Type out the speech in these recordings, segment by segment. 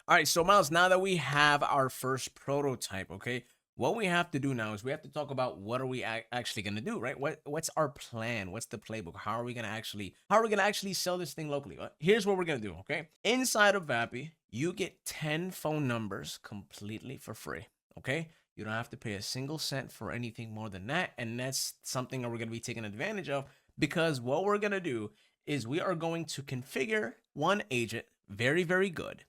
All right, so Miles, now that we have our first prototype, okay, what we have to do now is we have to talk about what are we actually going to do, right? What's our plan? What's the playbook? How are we going to actually sell this thing locally? Here's what we're going to do, okay? Inside of Vappy, you get 10 phone numbers completely for free, okay? You don't have to pay a single cent for anything more than that, and that's something that we're going to be taking advantage of because what we're going to do is we are going to configure one agent very, very good.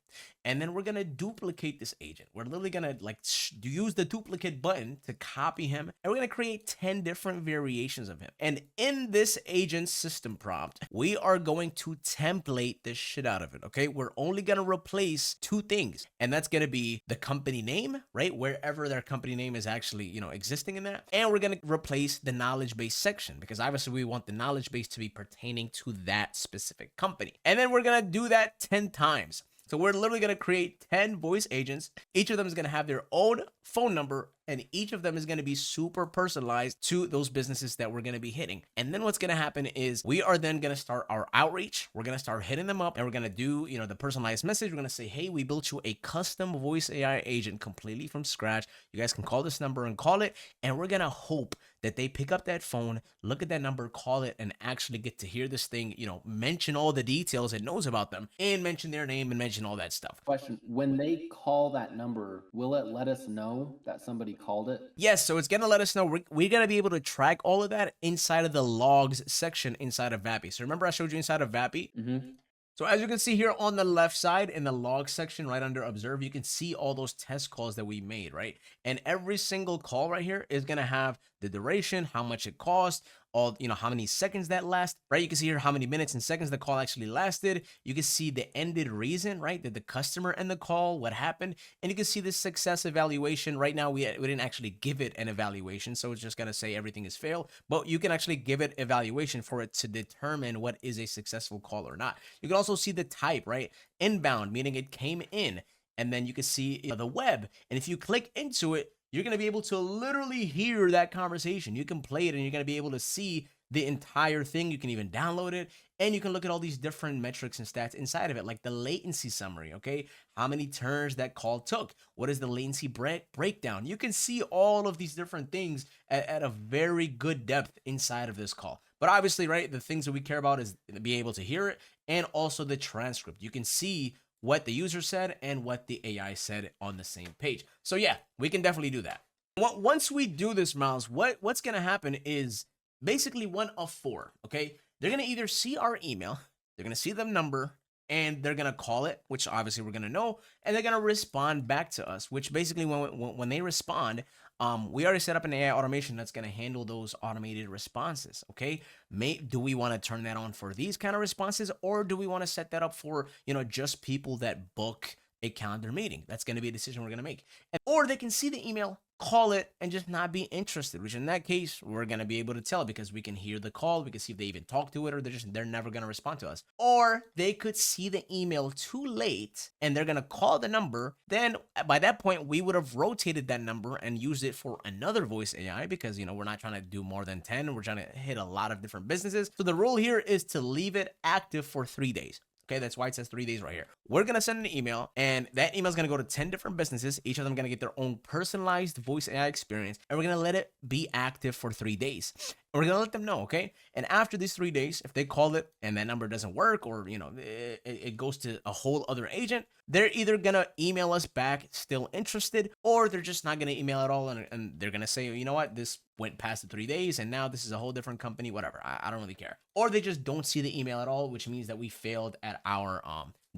And then we're going to duplicate this agent. We're literally going to use the duplicate button to copy him. And we're going to create 10 different variations of him. And in this agent system prompt, we are going to template the shit out of it. Okay. We're only going to replace two things. And that's going to be the company name, right? Wherever their company name is actually, existing in that. And we're going to replace the knowledge base section because obviously we want the knowledge base to be pertaining to that specific company. And then we're going to do that 10 times. So we're literally going to create 10 voice agents. Each of them is going to have their own phone number, and each of them is going to be super personalized to those businesses that we're going to be hitting. And then what's going to happen is we are then going to start our outreach. We're going to start hitting them up, and we're going to do, the personalized message. We're going to say, hey, we built you a custom voice AI agent completely from scratch. You guys can call this number and call it. And we're going to hope that they pick up that phone, look at that number, call it, and actually get to hear this thing, mention all the details it knows about them and mention their name and mention all that stuff. Question, when they call that number, will it let us know that somebody called it? Yes, so it's going to let us know. We're going to be able to track all of that inside of the logs section inside of Vappy. So remember I showed you inside of Vappy? Mm-hmm. So as you can see here on the left side in the log section right under observe, you can see all those test calls that we made, right? And every single call right here is going to have the duration, how much it cost, all, how many seconds that last, right? You can see here how many minutes and seconds the call actually lasted. You can see the ended reason, right? Did the customer end the call? What happened? And you can see the success evaluation. Right now, we didn't actually give it an evaluation, so it's just going to say everything is failed, but you can actually give it evaluation for it to determine what is a successful call or not. You can also see the type, right? Inbound, meaning it came in, and then you can see the web. And if you click into it, you're going to be able to literally hear that conversation. You can play it and you're going to be able to see the entire thing. You can even download it and you can look at all these different metrics and stats inside of it, like the latency summary, okay? How many turns that call took? What is the latency breakdown? You can see all of these different things at a very good depth inside of this call. But obviously, right, the things that we care about is being able to hear it and also the transcript. You can see what the user said and what the AI said on the same page. So yeah, we can definitely do that. Once we do this, Miles, what's going to happen is basically one of four, okay? They're going to either see our email, they're going to see the number, and they're going to call it, which obviously we're going to know, and they're going to respond back to us, which basically when they respond, we already set up an AI automation that's going to handle those automated responses, okay? Do we want to turn that on for these kind of responses, or do we want to set that up for, just people that book a calendar meeting? That's going to be a decision we're going to make. Or they can see the email, call it, and just not be interested, which in that case, we're going to be able to tell because we can hear the call. We can see if they even talk to it or they're never going to respond to us. Or they could see the email too late and they're going to call the number. Then by that point, we would have rotated that number and used it for another voice AI because, we're not trying to do more than 10. We're trying to hit a lot of different businesses. So the rule here is to leave it active for 3 days. Okay, that's why it says 3 days right here. We're going to send an email, and that email is going to go to 10 different businesses. Each of them going to get their own personalized voice AI experience, and we're going to let it be active for 3 days. And we're going to let them know, okay? And after these 3 days, if they call it and that number doesn't work or, it goes to a whole other agent, they're either going to email us back still interested, or they're just not going to email at all, and they're going to say, you know what, this went past the 3 days, and now this is a whole different company, whatever. I don't really care. Or they just don't see the email at all, which means that we failed at our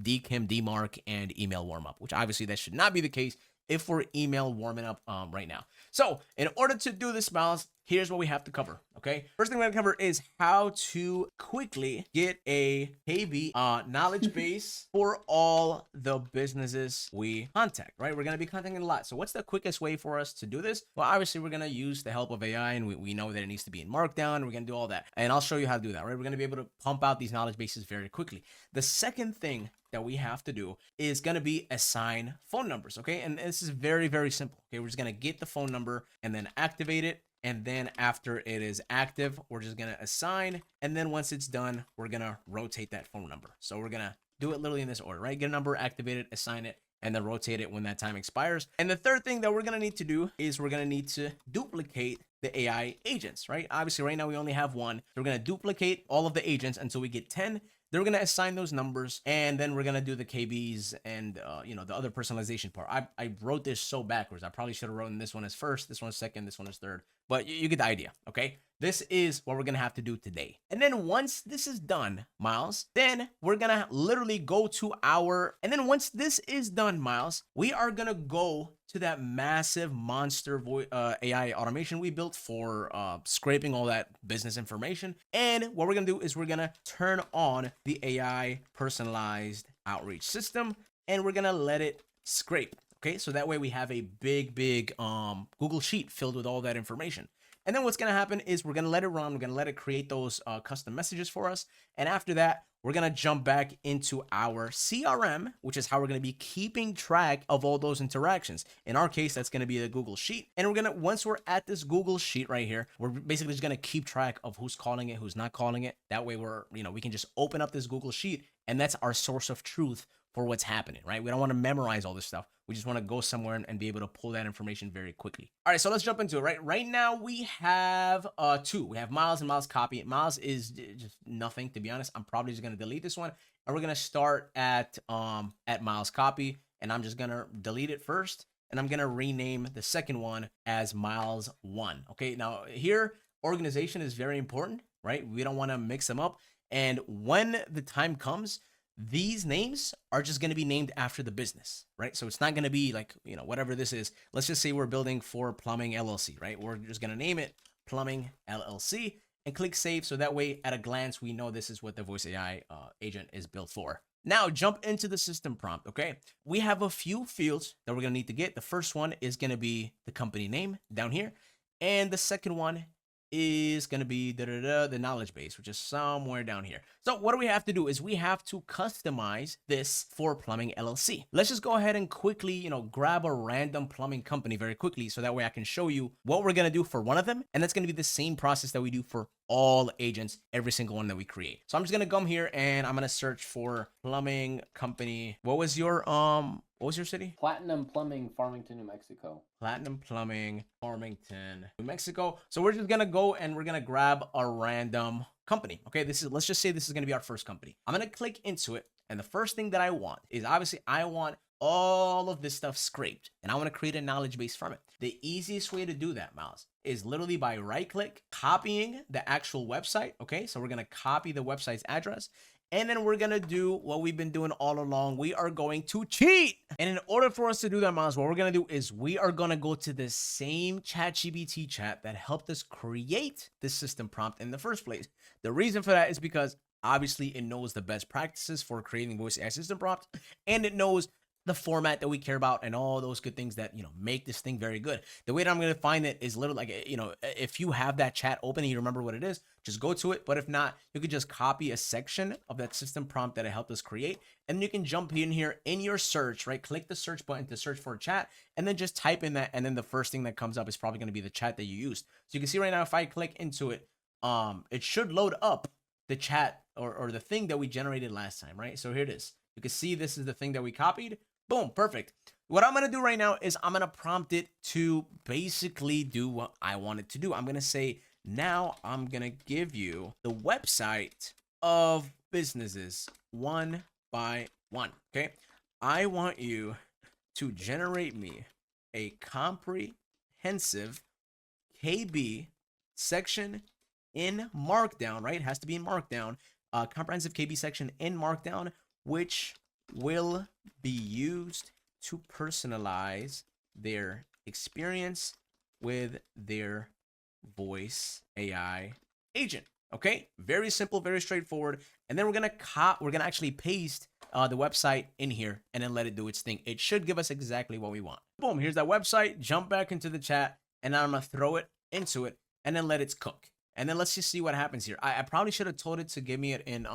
DKIM, DMARC, and email warm-up, which obviously that should not be the case if we're email warming up right now. So in order to do this, Miles, here's what we have to cover, okay? First thing we're gonna cover is how to quickly get a KV knowledge base for all the businesses we contact, right? We're gonna be contacting a lot. So what's the quickest way for us to do this? Well, obviously we're gonna use the help of AI, and we know that it needs to be in Markdown. We're gonna do all that. And I'll show you how to do that, right? We're gonna be able to pump out these knowledge bases very quickly. The second thing that we have to do is going to be assign phone numbers, okay? And this is very, very simple, okay? We're just going to get the phone number and then activate it. And then after it is active, we're just going to assign. And then once it's done, we're going to rotate that phone number. So we're going to do it literally in this order, right? Get a number, activate it, assign it, and then rotate it when that time expires. And the third thing that we're gonna need to do is we're gonna need to duplicate the AI agents, right? Obviously, right now we only have one. So we're gonna duplicate all of the agents until we get 10. Then we're gonna assign those numbers, and then we're gonna do the KBs and the other personalization part. I wrote this so backwards. I probably should have written this one as first, this one as second, this one as third. But you get the idea, okay? This is what we're gonna have to do today. And then once this is done, Miles, then we're gonna literally go to and then once this is done, Miles, we are gonna go to that massive monster AI automation we built for scraping all that business information. And what we're gonna do is we're gonna turn on the AI personalized outreach system, and we're gonna let it scrape. Okay, so that way we have a big Google Sheet filled with all that information. And then what's gonna happen is we're gonna let it run. We're gonna let it create those custom messages for us. And after that, we're gonna jump back into our CRM, which is how we're gonna be keeping track of all those interactions. In our case, that's gonna be the Google Sheet. And once we're at this Google Sheet right here, we're basically just gonna keep track of who's calling it, who's not calling it. That way we can just open up this Google Sheet, and that's our source of truth for what's happening, right? We don't want to memorize all this stuff. We just want to go somewhere and be able to pull that information very quickly. All right, so let's jump into it, right? Right now we have two. We have Miles and Miles copy. Miles is just nothing, to be honest. I'm probably just going to delete this one, and we're going to start at Miles copy, and I'm just going to delete it first, and I'm going to rename the second one as Miles 1. Okay, now here, organization is very important, right? We don't want to mix them up, and when the time comes, these names are just going to be named after the business, right? So it's not going to be like, whatever this is. Let's just say we're building for Plumbing LLC, right? We're just going to name it Plumbing LLC and click save. So that way, at a glance, we know this is what the voice AI agent is built for. Now, jump into the system prompt, okay? We have a few fields that we're going to need to get. The first one is going to be the company name down here. And the second one is going to be the knowledge base, which is somewhere down here. So what do we have to do is we have to customize this for Plumbing LLC. Let's just go ahead and quickly, grab a random plumbing company very quickly, so that way I can show you what we're going to do for one of them. And that's going to be the same process that we do for all agents, every single one that we create. So I'm just going to come here and I'm going to search for plumbing company. What was your city? Platinum Plumbing, Farmington, New Mexico. Platinum Plumbing, Farmington, New Mexico. So we're just gonna go and we're gonna grab a random company. Okay, let's just say this is gonna be our first company. I'm gonna click into it, and the first thing that I want is obviously I want all of this stuff scraped, and I want to create a knowledge base from it. The easiest way to do that, Miles, is literally by right click, copying the actual website. Okay, so we're gonna copy the website's address. And then we're going to do what we've been doing all along. We are going to cheat. And in order for us to do that, Miles, what we're going to do is we are going to go to the same ChatGPT chat that helped us create this system prompt in the first place. The reason for that is because obviously it knows the best practices for creating voice AI system prompts, and it knows the format that we care about and all those good things that, make this thing very good. The way that I'm going to find it is literally like, if you have that chat open and you remember what it is, just go to it. But if not, you could just copy a section of that system prompt that it helped us create. And you can jump in here in your search, right? Click the search button to search for a chat, and then just type in that. And then the first thing that comes up is probably going to be the chat that you used. So you can see right now, if I click into it, it should load up the chat or the thing that we generated last time, right? So here it is. You can see this is the thing that we copied. Boom, perfect. What I'm going to do right now is I'm going to prompt it to basically do what I want it to do. I'm going to say, now I'm going to give you the website of businesses one by one, okay? I want you to generate me a comprehensive KB section in Markdown, right? It has to be in Markdown. Comprehensive KB section in Markdown, which will be used to personalize their experience with their voice AI agent. Okay, very simple, very straightforward. And then we're gonna actually paste the website in here and then let it do its thing. It should give us exactly what we want. Boom, here's that website. Jump back into the chat, and now I'm gonna throw it into it and then let it cook. And then let's just see what happens here. I probably should have told it to give me it in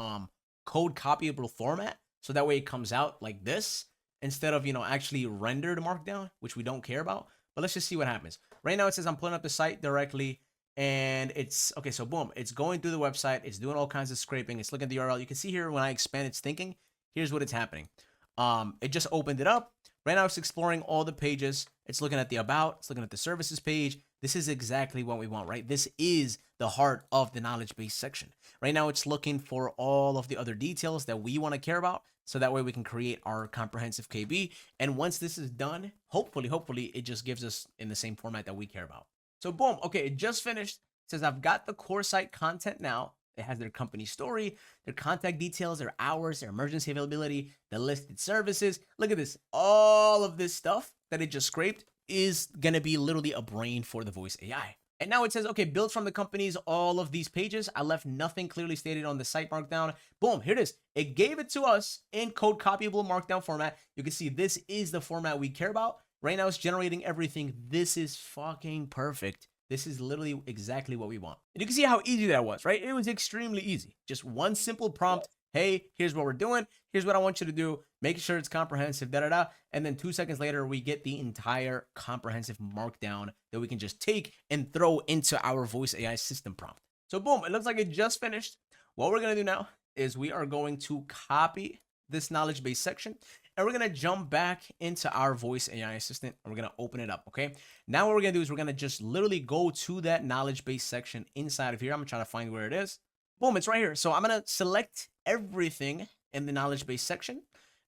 code copyable format, so that way it comes out like this instead of, actually rendered Markdown, which we don't care about. But let's just see what happens. Right now it says I'm pulling up the site directly, and it's, okay, so boom, it's going through the website. It's doing all kinds of scraping. It's looking at the URL. You can see here when I expand its thinking, here's what it's happening. It just opened it up, Right now, it's exploring all the pages. It's looking at the about, it's looking at the services page. This is exactly what we want, right? This is the heart of the knowledge base section. Right now, it's looking for all of the other details that we want to care about. So that way we can create our comprehensive KB. And once this is done, hopefully, it just gives us in the same format that we care about. So boom, okay, it just finished. It says I've got the core site content now. It has their company story, their contact details, their hours, their emergency availability, the listed services. Look at this. All of this stuff that it just scraped is going to be literally a brain for the voice AI. And now it says, okay, built from the companies, all of these pages. I left nothing clearly stated on the site markdown. Boom, here it is. It gave it to us in code copyable markdown format. You can see this is the format we care about. Right now it's generating everything. This is fucking perfect. This is literally exactly what we want. And you can see how easy that was, right? It was extremely easy. Just one simple prompt. Hey, here's what we're doing. Here's what I want you to do. Make sure it's comprehensive, da-da-da. And then 2 seconds later, we get the entire comprehensive markdown that we can just take and throw into our voice AI system prompt. So boom, it looks like it just finished. What we're going to do now is we are going to copy this knowledge base section and we're going to jump back into our voice AI assistant and we're going to open it up. Okay. Now what we're going to do is we're going to just literally go to that knowledge base section inside of here. I'm going to try to find where it is. Boom, it's right here. So I'm going to select everything in the knowledge base section.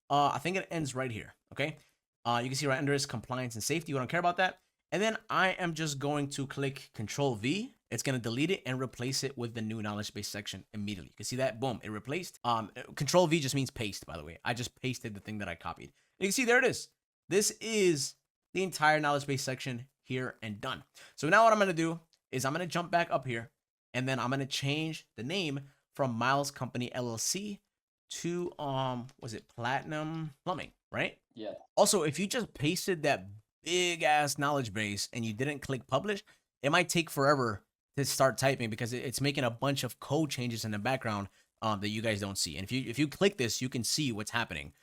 I think it ends right here. Okay. You can see right under is compliance and safety. We don't care about that. And then I am just going to click Control V. It's going to delete it and replace it with the new knowledge base section immediately. You can see that, boom, it replaced. Control V just means paste, by the way. I just pasted the thing that I copied. And you can see there it is. This is the entire knowledge base section here and done. So now what I'm going to do is I'm going to jump back up here and then I'm going to change the name from Miles Company LLC to, was it Platinum Plumbing, right? Yeah. Also, if you just pasted that big ass knowledge base and you didn't click publish, it might take forever to start typing because it's making a bunch of code changes in the background that you guys don't see. And if you click this, you can see what's happening.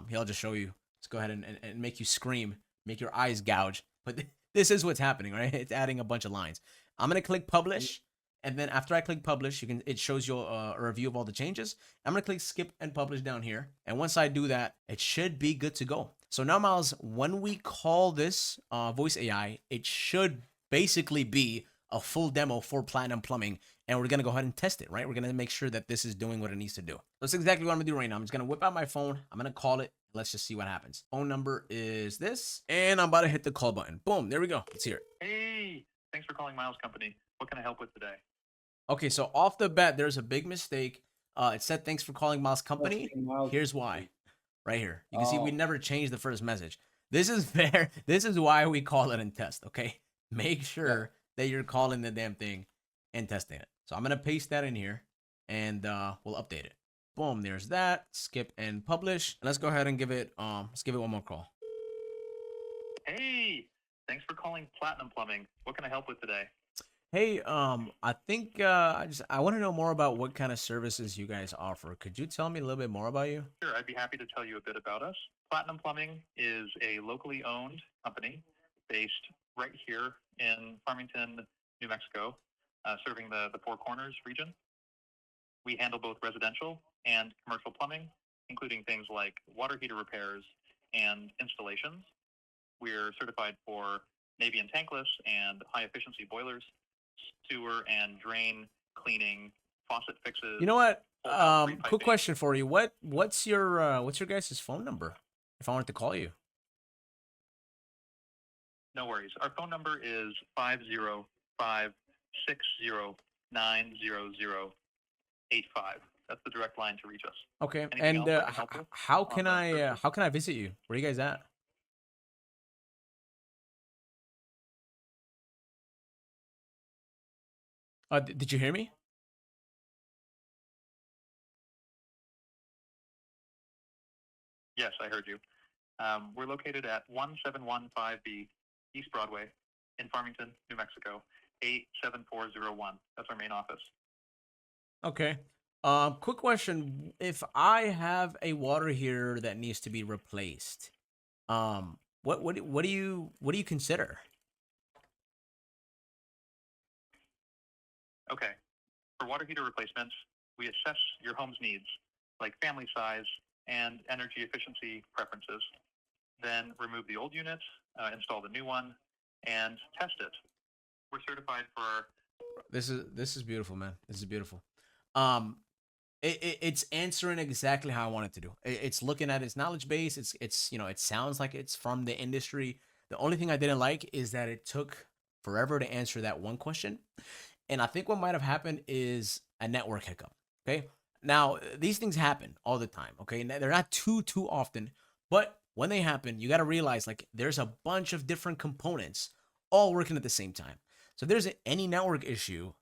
Here, I'll just show you. Let's go ahead and make you scream, make your eyes gouge. But this is what's happening, right? It's adding a bunch of lines. I'm gonna click publish, and then after I click publish, it shows you a review of all the changes. I'm gonna click skip and publish down here, and once I do that, it should be good to go. So now, Miles, when we call this voice AI, it should basically be a full demo for Platinum Plumbing, and we're gonna go ahead and test it, right? We're gonna make sure that this is doing what it needs to do. That's exactly what I'm gonna do right now. I'm just gonna whip out my phone. I'm gonna call it. Let's just see what happens. Phone number is this, and I'm about to hit the call button. Boom, there we go. Let's hear it. Hey, thanks for calling Miles Company. What can I help with today? Okay, so off the bat, there's a big mistake. It said thanks for calling Miles Company. Miles Here's why. Right here. You can see we Oh. never changed the first message. This is fair. This is why we call it and test, okay? Make sure that you're calling the damn thing and testing it. So I'm going to paste that in here and we'll update it. Boom, there's that. Skip and publish. And let's go ahead and give it let's give it one more call. Hey, thanks for calling Platinum Plumbing. What can I help with today? Hey, I think I want to know more about what kind of services you guys offer. Could you tell me a little bit more about you? Sure, I'd be happy to tell you a bit about us. Platinum Plumbing is a locally owned company based right here in Farmington, New Mexico, serving the Four Corners region. We handle both residential and commercial plumbing, including things like water heater repairs and installations. We're certified for Navy and tankless and high efficiency boilers, sewer and drain cleaning, faucet fixes. You know what? full house Quick repiping. question for you. What's your guys' phone number if I wanted to call you? No worries. Our phone number is 505-609-0085. That's the direct line to reach us. Okay. Anything And else I can help with how on can the I services? how can I visit you? Where are you guys at? Did you hear me? Yes, I heard you. We're located at 1715B East Broadway in Farmington, New Mexico, 87401. That's our main office. Okay. Quick question. If I have a water heater that needs to be replaced, what do you consider? Okay. For water heater replacements, we assess your home's needs, like family size and energy efficiency preferences. then remove the old unit, install the new one, and test it. We're certified for. This is beautiful, man. This is beautiful. It's answering exactly how I want it to do. It's looking at its knowledge base. It's it sounds like it's from the industry. The only thing I didn't like is that it took forever to answer that one question. And I think what might have happened is a network hiccup. Okay. Now, these things happen all the time. Okay. They're not too often, but when they happen, you got to realize like there's a bunch of different components all working at the same time. So if there's any network issue,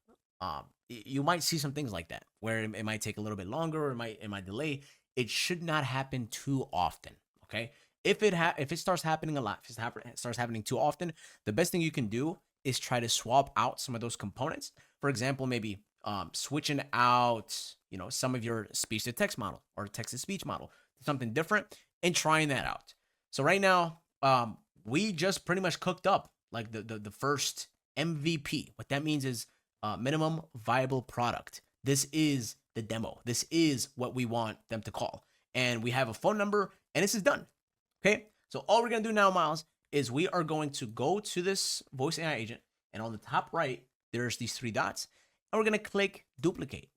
you might see some things like that where it might take a little bit longer, or it might delay. It should not happen too often. Okay. If it starts happening a lot, if it starts happening too often, the best thing you can do is try to swap out some of those components. For example, maybe switching out, some of your speech to text model or text to speech model to something different and trying that out. So right now, we just pretty much cooked up like the first MVP. What that means is minimum viable product. This is the demo. This is what we want them to call. And we have a phone number and this is done. Okay. So all we're going to do now, Miles, is we are going to go to this voice AI agent, and on the top right, there's these 3 dots, and we're going to click duplicate.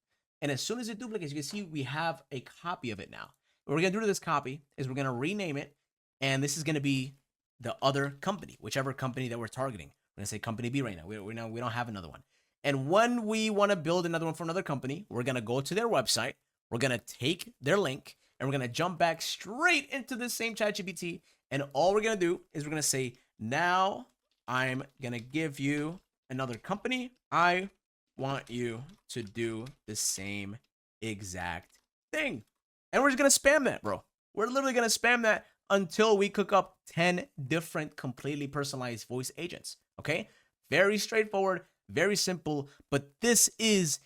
And as soon as it duplicates, you can see we have a copy of it now. What we're going to do to this copy is we're going to rename it, and this is going to be the other company, whichever company that we're targeting. We're going to say company B right now. We don't have another one. And when we want to build another one for another company, we're going to go to their website. We're going to take their link, and we're going to jump back straight into the same ChatGPT. And all we're going to do is we're going to say, now I'm going to give you another company. I want you to do the same exact thing. And we're just going to spam that, bro. We're literally going to spam that until we cook up 10 different completely personalized voice agents. Okay? Very straightforward, very simple, but this is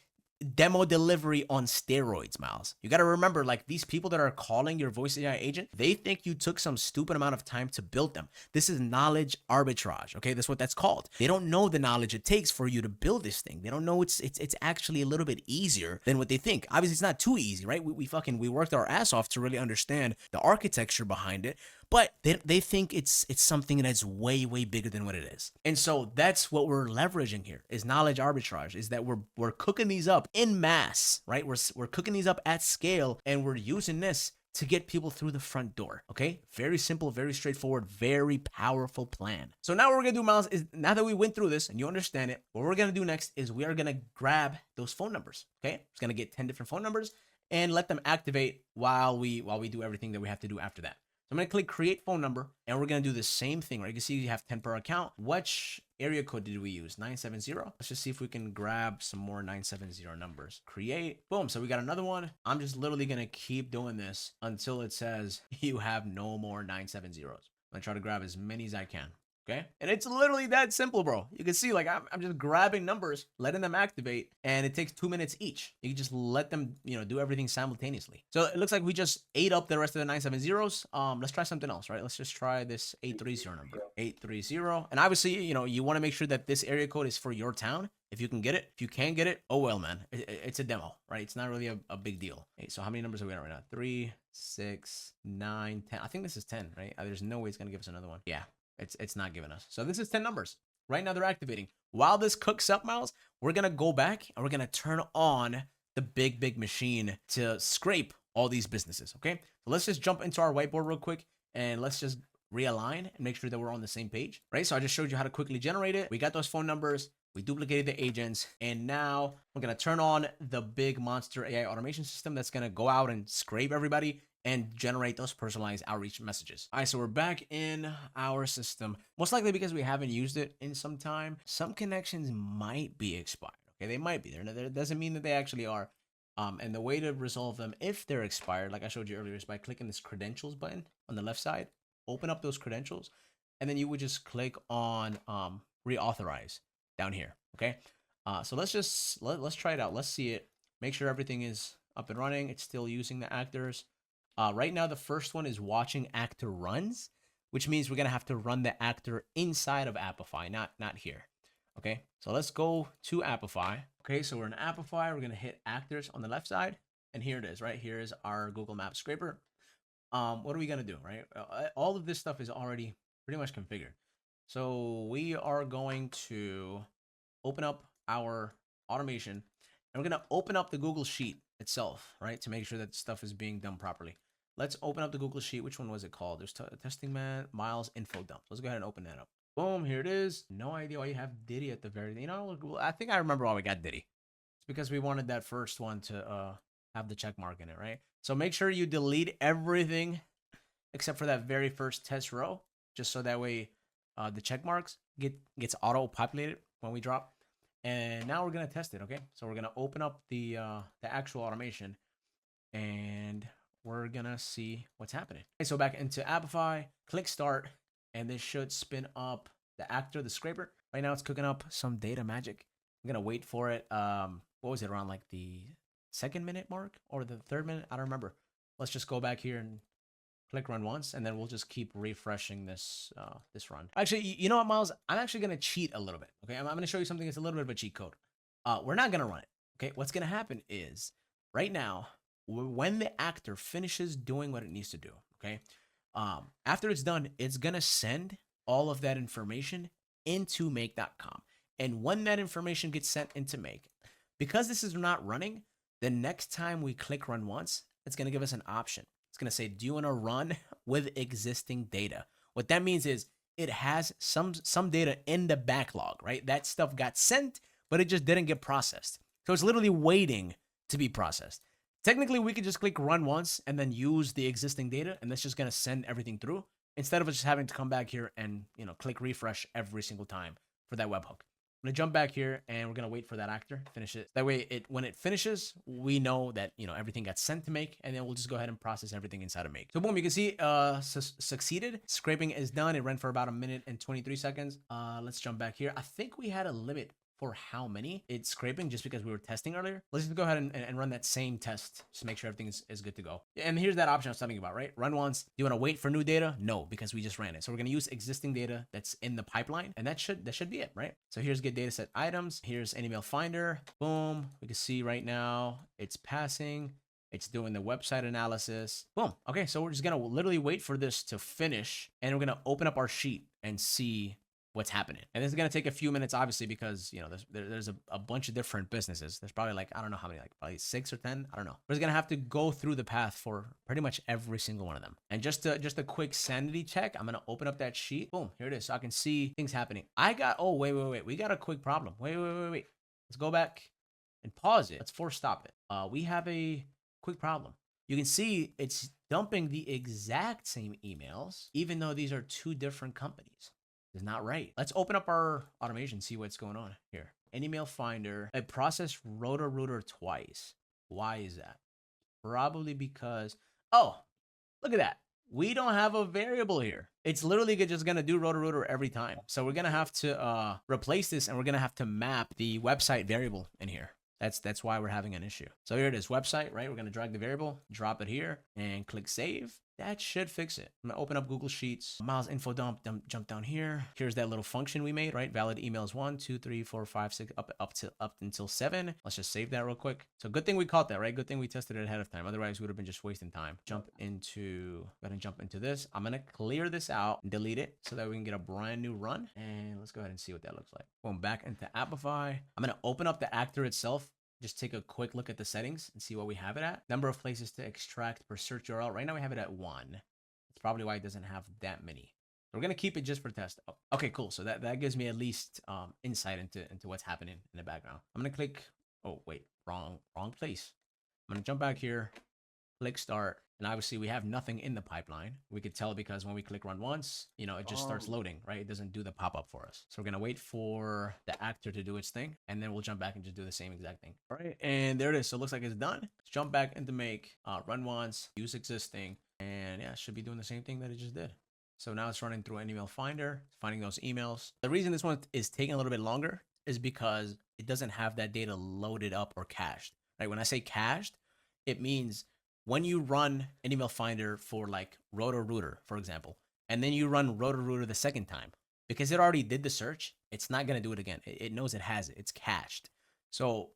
demo delivery on steroids, Miles. You got to remember, like, these people that are calling your voice AI agent, they think you took some stupid amount of time to build them. This is knowledge arbitrage. Okay, that's what that's called. They don't know the knowledge it takes for you to build this thing. They don't know it's actually a little bit easier than what they think. Obviously, it's not too easy, right? We worked our ass off to really understand the architecture behind it. But they think it's something that's way bigger than what it is. And so that's what we're leveraging here is knowledge arbitrage, is that we're cooking these up in mass, right? We're cooking these up at scale, and we're using this to get people through the front door. Okay? Very simple, very straightforward, very powerful plan. So now what we're gonna do, Miles, is now that we went through this and you understand it, what we're gonna do next is we are gonna grab those phone numbers. Okay? It's gonna get 10 different phone numbers and let them activate while we do everything that we have to do after that. So I'm going to click create phone number, and we're going to do the same thing, right? You can see you have 10 per account. Which area code did we use? 970. Let's just see if we can grab some more 970 numbers. Create. Boom. So we got another one. I'm just literally going to keep doing this until it says you have no more 970s. I'm going to try to grab as many as I can. Okay. And it's literally that simple, bro. You can see, like, I'm just grabbing numbers, letting them activate, and it takes 2 minutes each. You can just let them, do everything simultaneously. So it looks like we just ate up the rest of the 970s. Let's try something else, right? Let's just try this 830 number. 830. And obviously, you want to make sure that this area code is for your town. If you can get it. If you can't get it, oh well, man. It's a demo, right? It's not really a big deal. Okay, so how many numbers are we at right now? 3, 6, 9, 10. I think this is 10, right? There's no way it's going to give us another one. Yeah. It's not giving us. So this is 10 numbers. Right now they're activating. While this cooks up, Miles, we're going to go back and we're going to turn on the big machine to scrape all these businesses, okay? So let's just jump into our whiteboard real quick and let's just realign and make sure that we're on the same page, right? So I just showed you how to quickly generate it. We got those phone numbers. We duplicated the agents, and now we're going to turn on the big monster AI automation system that's going to go out and scrape everybody and generate those personalized outreach messages. All right, so we're back in our system. Most likely because we haven't used it in some time. Some connections might be expired. Okay, they might be. There doesn't mean that they actually are. And the way to resolve them if they're expired, like I showed you earlier, is by clicking this credentials button on the left side. Open up those credentials, and then you would just click on reauthorize down here. Okay, so let's try it out. Let's see it. Make sure everything is up and running. It's still using the actors. Right now, the first one is watching actor runs, which means we're going to have to run the actor inside of Appify, not here. Okay, so let's go to Appify. Okay, so we're in Appify. We're going to hit actors on the left side. And here it is, right? Here is our Google Maps scraper. what are we gonna do, right? All of this stuff is already pretty much configured. So we are going to open up our automation, and we're gonna open up the Google Sheet itself, right, to make sure that stuff is being done properly. Let's open up the Google Sheet. Which one was it called? There's testing man miles info dump. Let's go ahead and open that up. Boom, here it is. No idea why you have Diddy at the very, I think I remember why we got Diddy. It's because we wanted that first one to have the check mark in it, right? So make sure you delete everything except for that very first test row, just so that way the check marks gets auto populated when we drop. And now we're gonna test it, okay? So we're gonna open up the actual automation, and we're gonna see what's happening. Okay, so back into Appify, click start, and this should spin up the actor, the scraper. Right now it's cooking up some data magic. I'm gonna wait for it. What was it, around like the 2nd minute mark or the 3rd minute? I don't remember. Let's just go back here and click run once, and then we'll just keep refreshing this this run. Actually, you know what, Miles? I'm actually gonna cheat a little bit. Okay, I'm gonna show you something that's a little bit of a cheat code. We're not gonna run it. Okay, what's gonna happen is right now, when the actor finishes doing what it needs to do, okay, after it's done, it's gonna send all of that information into make.com. And when that information gets sent into make, because this is not running, the next time we click run once, it's gonna give us an option. It's gonna say, do you wanna run with existing data? What that means is it has some data in the backlog, right? That stuff got sent, but it just didn't get processed. So it's literally waiting to be processed. Technically, we could just click run once and then use the existing data, and that's just gonna send everything through instead of just having to come back here and click refresh every single time for that webhook. I'm gonna jump back here, and we're gonna wait for that actor to finish it. That way, when it finishes, we know that everything got sent to make, and then we'll just go ahead and process everything inside of make. So boom, you can see succeeded. Scraping is done. It ran for about 1 minute and 23 seconds. Let's jump back here. I think we had a limit for how many it's scraping just because we were testing earlier. Let's just go ahead and run that same test just to make sure everything is good to go. And here's that option I was talking about, right? Run once. Do you want to wait for new data? No, because we just ran it. So we're going to use existing data that's in the pipeline, and that should be it, right? So here's get data set items. Here's an email finder. Boom. We can see right now it's passing. It's doing the website analysis. Boom. Okay, so we're just going to literally wait for this to finish, and we're going to open up our sheet and see what's happening. And this is going to take a few minutes, obviously, because there's a bunch of different businesses. There's probably like, I don't know how many, like probably 6 or 10, I don't know. We're going to have to go through the path for pretty much every single one of them. And just a quick sanity check, I'm going to open up that sheet. Boom, here it is. So I can see things happening. Oh, wait. We got a quick problem. Wait. Let's go back and pause it. Let's force stop it. We have a quick problem. You can see it's dumping the exact same emails, even though these are 2 different companies. It's not right. Let's open up our automation, see what's going on here. An email finder. I processed Roto-Rooter twice. Why is that? Probably because, oh, look at that. We don't have a variable here. It's literally just going to do Roto-Rooter every time. So we're going to have to replace this, and we're going to have to map the website variable in here. That's why we're having an issue. So here it is, website, right? We're going to drag the variable, drop it here, and click save. That should fix it. I'm gonna open up Google Sheets. Miles info dump, jump down here. Here's that little function we made, right? Valid emails 1, 2, 3, 4, 5, 6, up until 7. Let's just save that real quick. So good thing we caught that, right? Good thing we tested it ahead of time. Otherwise, we would have been just wasting time. Go ahead and jump into this. I'm gonna clear this out and delete it so that we can get a brand new run. And let's go ahead and see what that looks like. Going back into Appify. I'm gonna open up the actor itself. Just take a quick look at the settings and see what we have it at. Number of places to extract per search URL. Right now we have it at 1. That's probably why it doesn't have that many. We're gonna keep it just for test. Oh, okay, cool. So that gives me at least insight into what's happening in the background. I'm gonna click. Oh wait, wrong place. I'm gonna jump back here, click start, and obviously we have nothing in the pipeline. We could tell because when we click run once, it just starts loading, right? It doesn't do the pop-up for us. So we're gonna wait for the actor to do its thing, and then we'll jump back and just do the same exact thing. All right, and there it is. So it looks like it's done. Let's jump back into make, run once, use existing, and yeah, it should be doing the same thing that it just did. So now it's running through an email finder, finding those emails. The reason this one is taking a little bit longer is because it doesn't have that data loaded up or cached, right? When I say cached, it means when you run an email finder for like Roto-Rooter, for example, and then you run Roto-Rooter the second time, because it already did the search, it's not going to do it again. It knows it has it. It's cached. So,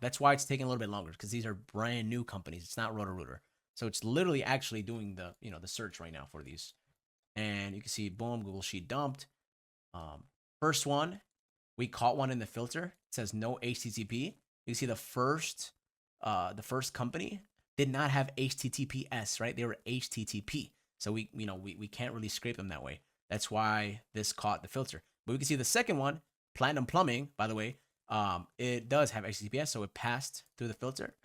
that's why it's taking a little bit longer, because these are brand new companies. It's not Roto-Rooter. So it's literally actually doing the, the search right now for these. And you can see, boom, Google Sheet dumped. First one, we caught one in the filter. It says no HTTP. You see the first company did not have HTTPS, right? They were HTTP. So we can't really scrape them that way. That's why this caught the filter. But we can see the second one, Platinum Plumbing, by the way, it does have HTTPS, so it passed through the filter.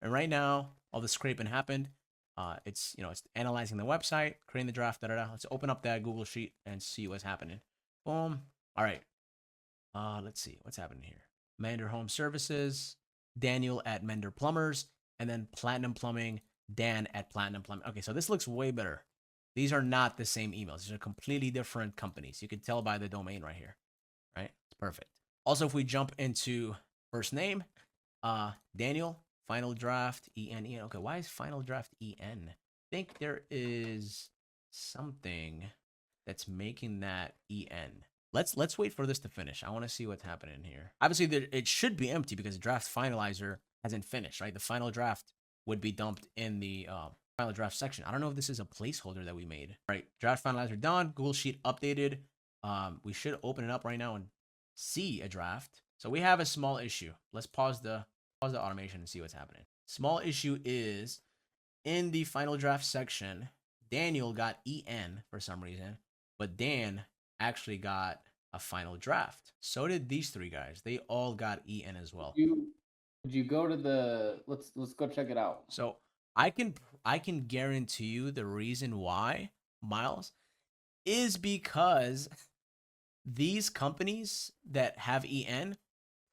And right now, all the scraping happened. It's analyzing the website, creating the draft. Let's open up that Google Sheet and see what's happening. Boom. All right. Let's see what's happening here. Mender Home Services, Daniel at Mender Plumbers, and then Platinum Plumbing, Dan at Platinum Plumbing. Okay, so this looks way better. These are not the same emails. These are completely different companies. You can tell by the domain right here, right? It's perfect. Also, if we jump into first name, Daniel, Final Draft, EN. Okay, why is Final Draft EN? I think there is something that's making that EN. Let's wait for this to finish. I want to see what's happening here. Obviously, it should be empty because the draft finalizer hasn't finished, right? The final draft would be dumped in the final draft section. I don't know if this is a placeholder that we made. All right, draft finalizer done. Google Sheet updated. We should open it up right now and see a draft. So we have a small issue. Let's pause the automation and see what's happening. Small issue is in the final draft section, Daniel got EN for some reason, but Dan actually got a final draft. So did these three guys. They all got EN as well. Would you go to the let's go check it out. So I can guarantee you the reason why, Miles, is because these companies that have EN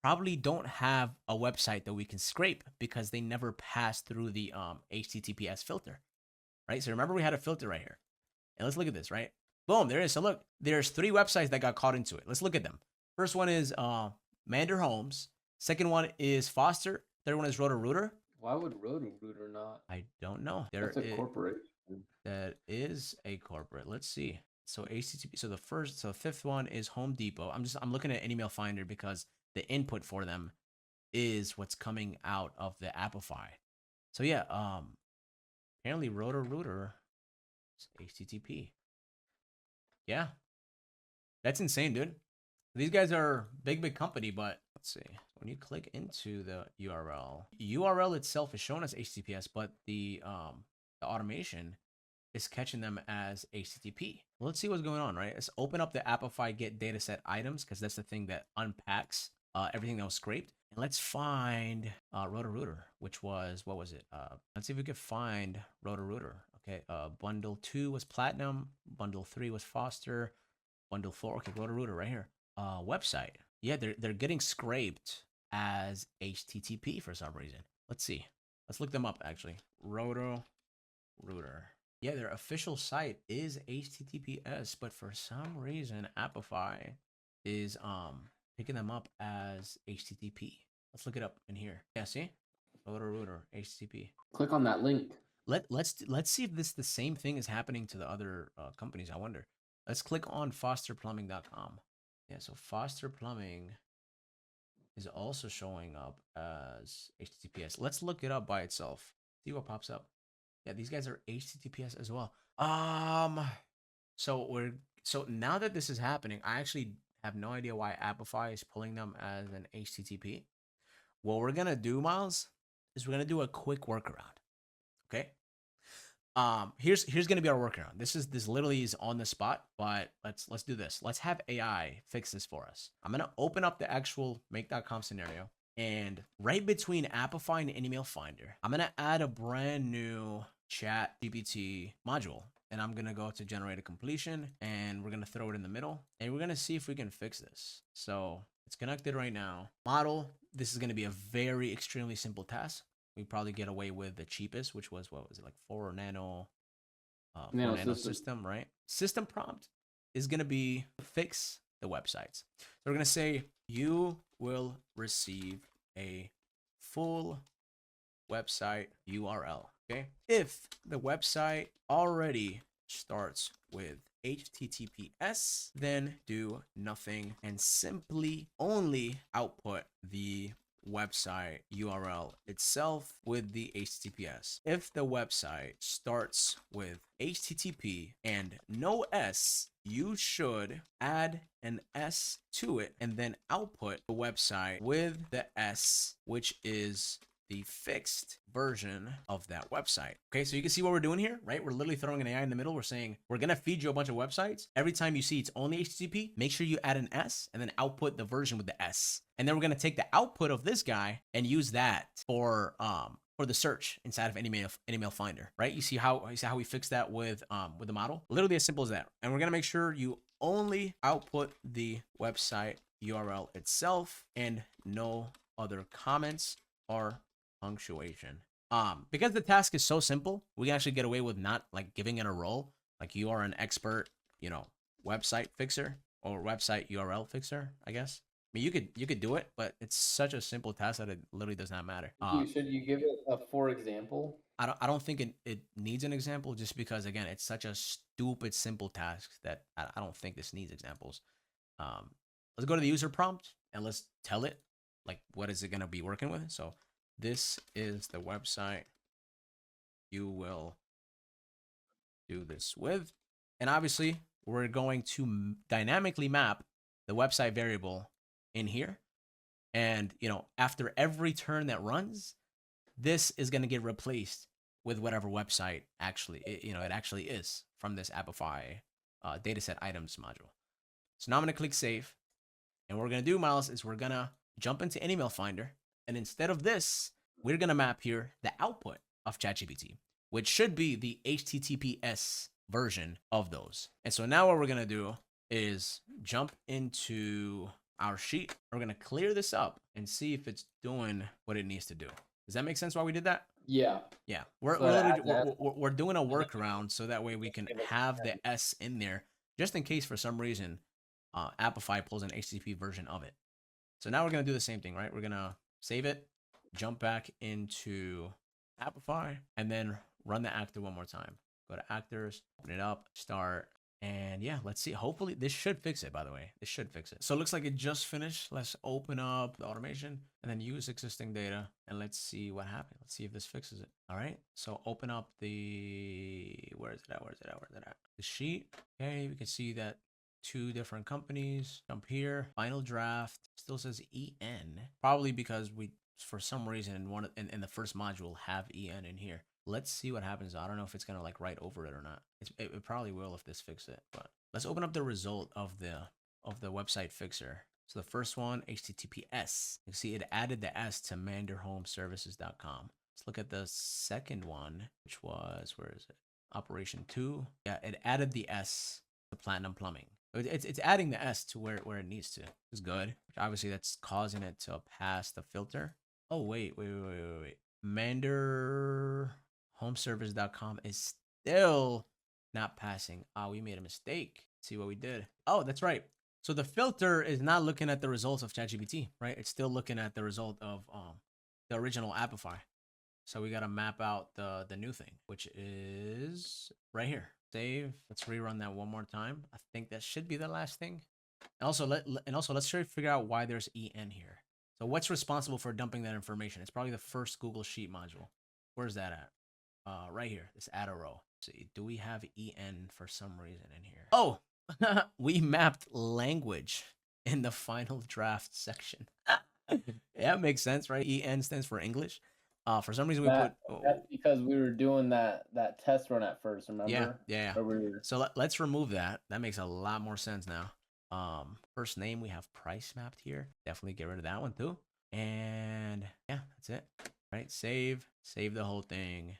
probably don't have a website that we can scrape because they never passed through the HTTPS filter, right? So remember we had a filter right here. And let's look at this, right? Boom, there is. So look, there's 3 websites that got caught into it. Let's look at them. First one is Mander Homes. Second one is Foster. Third one is Roto-Rooter. Why would Roto-Rooter not? I don't know. That's a corporation. That is a corporate. Let's see. So HTTP. So the fifth one is Home Depot. I'm looking at an email finder because the input for them is what's coming out of the Appify. So yeah, apparently Roto-Rooter is HTTP. Yeah, that's insane, dude. These guys are big company, but let's see. When you click into the URL itself is shown as HTTPS, but the automation is catching them as HTTP. Let's see what's going on, right? Let's open up the Appify get dataset items because that's the thing that unpacks everything that was scraped. And let's find Roto-Rooter, which was, what was it? Let's see if we could find Roto-Rooter. Okay, bundle 2 was Platinum, bundle 3 was Foster, bundle 4, okay, Roto-Rooter right here. Website. Yeah, they're getting scraped as HTTP for some reason. Let's see. Let's look them up actually. Roto-Rooter. Yeah, their official site is HTTPS, but for some reason Appify is picking them up as HTTP. Let's look it up in here. Yeah, see? Roto-Rooter, HTTP. Click on that link. Let's see if this the same thing is happening to the other companies. I wonder. Let's click on fosterplumbing.com. Yeah, so Foster Plumbing is also showing up as HTTPS. Let's look it up by itself. See what pops up. Yeah, these guys are HTTPS as well. So now that this is happening, I actually have no idea why Appify is pulling them as an HTTP. What we're gonna do, Miles, is we're gonna do a quick workaround. Okay. Here's gonna be our workaround. This literally is on the spot, but let's do this. Let's have AI fix this for us. I'm gonna open up the actual make.com scenario, and right between Appify and Email Finder, I'm gonna add a brand new chat GPT module, and I'm gonna go to generate a completion, and we're gonna throw it in the middle, and we're gonna see if we can fix this. So it's connected right now. Model. This is gonna be a very extremely simple task. We probably get away with the cheapest, which was, what was it, like 4 nano system, right? System prompt is going to be fix the websites. So we're going to say you will receive a full website URL. Okay. If the website already starts with HTTPS, then do nothing and simply only output the website URL itself with the HTTPS. If the website starts with HTTP and no S, you should add an S to it and then output the website with the S, which is the fixed version of that website. Okay, so you can see what we're doing here, right? We're literally throwing an AI in the middle. We're saying, we're gonna feed you a bunch of websites. Every time you see it's only HTTP, make sure you add an S and then output the version with the S. And then we're gonna take the output of this guy and use that for the search inside of AnyMail Finder, right? You see how we fix that with the model? Literally as simple as that. And we're gonna make sure you only output the website URL itself and no other comments or punctuation. Because the task is so simple, we can actually get away with not like giving it a role. Like you are an expert, you know, website fixer or website URL fixer, I guess. I mean, you could do it, but it's such a simple task that it literally does not matter. Should you give it a for example? I don't think it needs an example, just because again, it's such a stupid simple task that I don't think this needs examples. Let's go to the user prompt and let's tell it like what is it gonna be working with. So this is the website you will do this with. And obviously, we're going to dynamically map the website variable in here. And, you know, after every turn that runs, this is going to get replaced with whatever website actually, it actually is from this Appify dataset items module. So now I'm going to click save. And what we're going to do, Miles, is we're going to jump into AnyMail Finder. And instead of this, we're going to map here the output of ChatGPT, which should be the HTTPS version of those. And so now what we're going to do is jump into our sheet. We're going to clear this up and see if it's doing what it needs to do. Does that make sense why we did that? Yeah. Yeah. We're doing a workaround so that way we can have the S in there just in case for some reason Appify pulls an HTTP version of it. So now we're going to do the same thing, right? We're going to save it, jump back into Appify, and then run the actor one more time. Go to actors, open it up, start, and yeah, let's see. Hopefully this should fix it, by the way. This should fix it. So it looks like it just finished. Let's open up the automation and then use existing data and let's see what happened. Let's see if this fixes it. All right. So open up the, where is it at? The sheet. Okay. We can see that 2 different companies. Jump here. Final draft still says EN, probably because we, for some reason, in the first module have EN in here. Let's see what happens. I don't know if it's gonna like write over it or not. It probably will if this fixes it. But let's open up the result of the website fixer. So the first one, HTTPS. You see it added the S to manderhomeservices.com. Let's look at the second one, which was, where is it? Operation 2. Yeah, it added the S to Platinum Plumbing. It's adding the S to where it needs to. It's good. Obviously, that's causing it to pass the filter. Oh, wait. manderhomeservice.com is still not passing. We made a mistake. Let's see what we did. Oh, that's right. So the filter is not looking at the results of ChatGPT, right? It's still looking at the result of the original Appify. So we got to map out the new thing, which is right here. Save. Let's rerun that one more time. I think that should be the last thing. And also let's try to figure out why there's EN here. So what's responsible for dumping that information? It's probably the first Google Sheet module. Where's that at? Right here. This add a row. Let's see, do we have EN for some reason in here? Oh, we mapped language in the final draft section. Yeah, it makes sense, right? EN stands for English. For some reason we that's because we were doing that test run at first, remember? Yeah. So let's remove that. That makes a lot more sense now. First name, we have price mapped here. Definitely get rid of that one too. And yeah, that's it. Right, save the whole thing,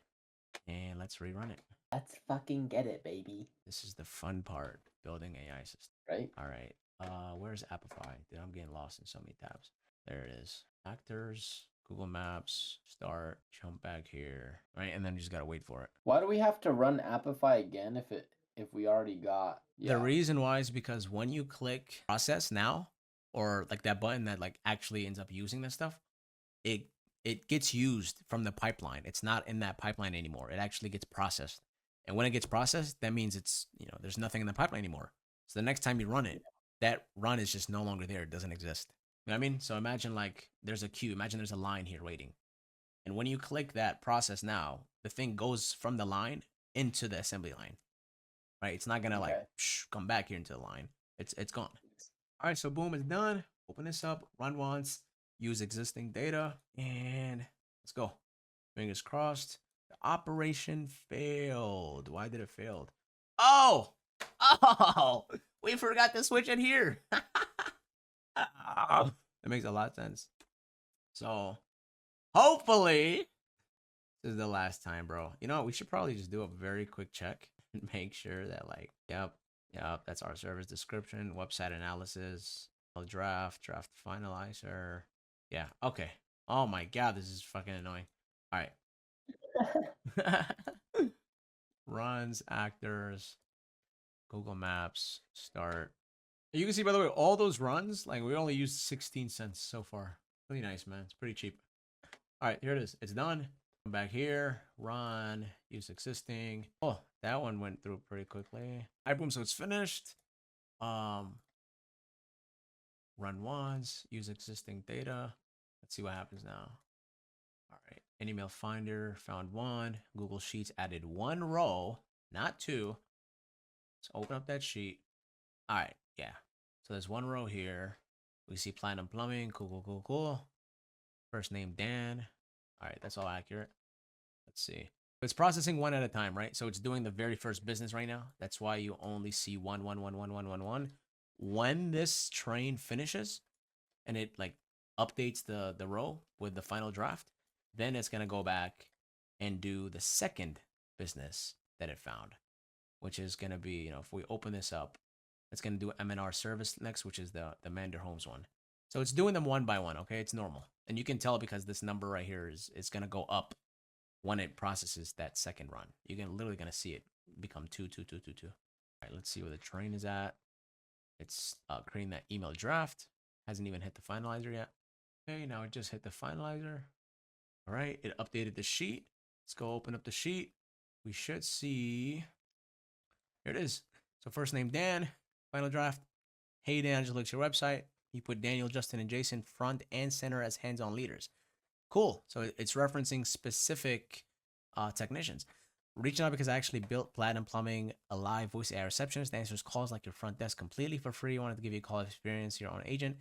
and let's rerun it. Let's fucking get it, baby. This is the fun part, building AI system. Right? All right. Where's Appify? Dude, I'm getting lost in so many tabs. There it is. Actors, Google Maps, start, jump back here. Right, and then you just gotta wait for it. Why do we have to run Appify again if we already got? Yeah. The reason why is because when you click process now, or like that button that like actually ends up using this stuff, it gets used from the pipeline. It's not in that pipeline anymore. It actually gets processed. And when it gets processed, that means it's, there's nothing in the pipeline anymore. So the next time you run it, that run is just no longer there. It doesn't exist. You know what I mean? So imagine like there's a queue. Imagine there's a line here waiting. And when you click that process now, the thing goes from the line into the assembly line, right? It's not gonna like Okay. come back here into the line. It's gone. All right, so boom, it's done. Open this up, run once, use existing data, and let's go. Fingers crossed. The operation failed. Why did it fail? Oh, we forgot to switch it here. Oh, that makes a lot of sense. So hopefully this is the last time, bro. You know, we should probably just do a very quick check and make sure that like, yep, that's our service description, website analysis, draft finalizer. Yeah, okay. Oh my god, this is fucking annoying. All right. Runs, actors, Google Maps, start. You can see, by the way, all those runs, like we only used 16 cents so far. Really nice, man. It's pretty cheap. All right, here it is. It's done. Come back here, run, use existing. Oh, that one went through pretty quickly. All right, boom, so it's finished. Run once, use existing data. Let's see what happens now. All right, an email finder, found one. Google Sheets added one row, not two. Let's open up that sheet. All right, yeah. So there's one row here. We see Platinum Plumbing, cool. First name, Dan. All right, that's all accurate. Let's see. It's processing one at a time, right? So it's doing the very first business right now. That's why you only see 1. When this train finishes and it like updates the row with the final draft, then it's gonna go back and do the second business that it found, which is gonna be, you know, if we open this up, it's gonna do M&R service next, which is the Mander Homes one. So it's doing them one by one, okay? It's normal. And you can tell because this number right here is gonna go up when it processes that second run. You're literally gonna see it become 2. All right, let's see where the train is at. It's creating that email draft. Hasn't even hit the finalizer yet. Okay, now it just hit the finalizer. All right, it updated the sheet. Let's go open up the sheet. We should see, here it is. So first name Dan, final draft. Hey Dan, I just looked at your website. You put Daniel, Justin, and Jason front and center as hands-on leaders. Cool. So it's referencing specific technicians. Reaching out because I actually built Platinum Plumbing, a live voice AI receptionist that answers calls like your front desk completely for free. I wanted to give you a call experience, your own agent.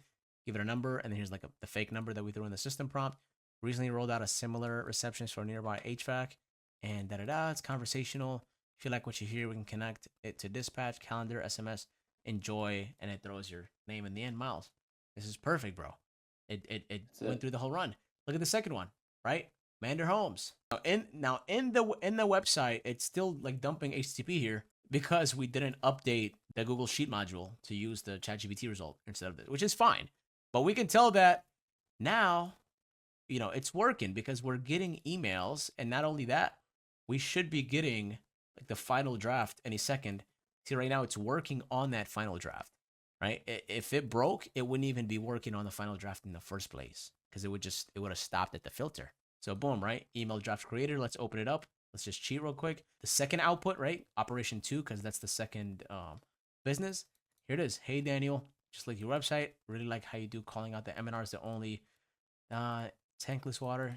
Give it a number, and then here's like the fake number that we threw in the system prompt. Recently rolled out a similar receptionist for a nearby HVAC, and da-da-da. It's conversational. If you like what you hear, we can connect it to dispatch, calendar, SMS, enjoy, and it throws your name in the end. Miles, this is perfect, bro. It went through the whole run. Look at the second one, right? Mander Homes. Now in the website, it's still like dumping HTTP here because we didn't update the Google Sheet module to use the ChatGPT result instead of it, which is fine. But we can tell that now, you know, it's working because we're getting emails, and not only that, we should be getting like the final draft any second. See, right now it's working on that final draft, right? If it broke, it wouldn't even be working on the final draft in the first place because it would have stopped at the filter. So boom, right? Email draft creator. Let's open it up. Let's just cheat real quick. The second output, right? Operation 2, because that's the second business. Here it is. Hey Daniel, just like your website. Really like how you do calling out the M&Rs, the only tankless water.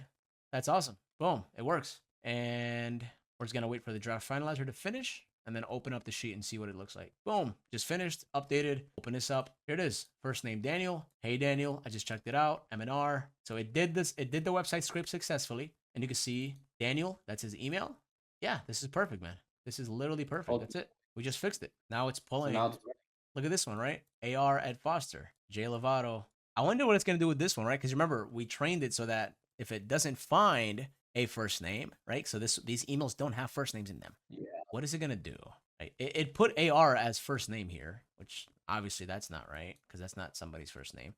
That's awesome. Boom, it works. And we're just gonna wait for the draft finalizer to finish and then open up the sheet and see what it looks like. Boom, just finished, updated. Open this up. Here it is. First name Daniel. Hey Daniel, I just checked it out. M&R. So it did this. It did the website script successfully, and you can see Daniel. That's his email. Yeah, this is perfect, man. This is literally perfect. That's it. We just fixed it. Now it's pulling. So now it's Look at this one, right? AR at Foster. J Lovato. I wonder what it's gonna do with this one, right? Because remember, we trained it so that if it doesn't find a first name, right? So these emails don't have first names in them. yeah. What is it gonna do? Right? It put AR as first name here, which obviously that's not right because that's not somebody's first name.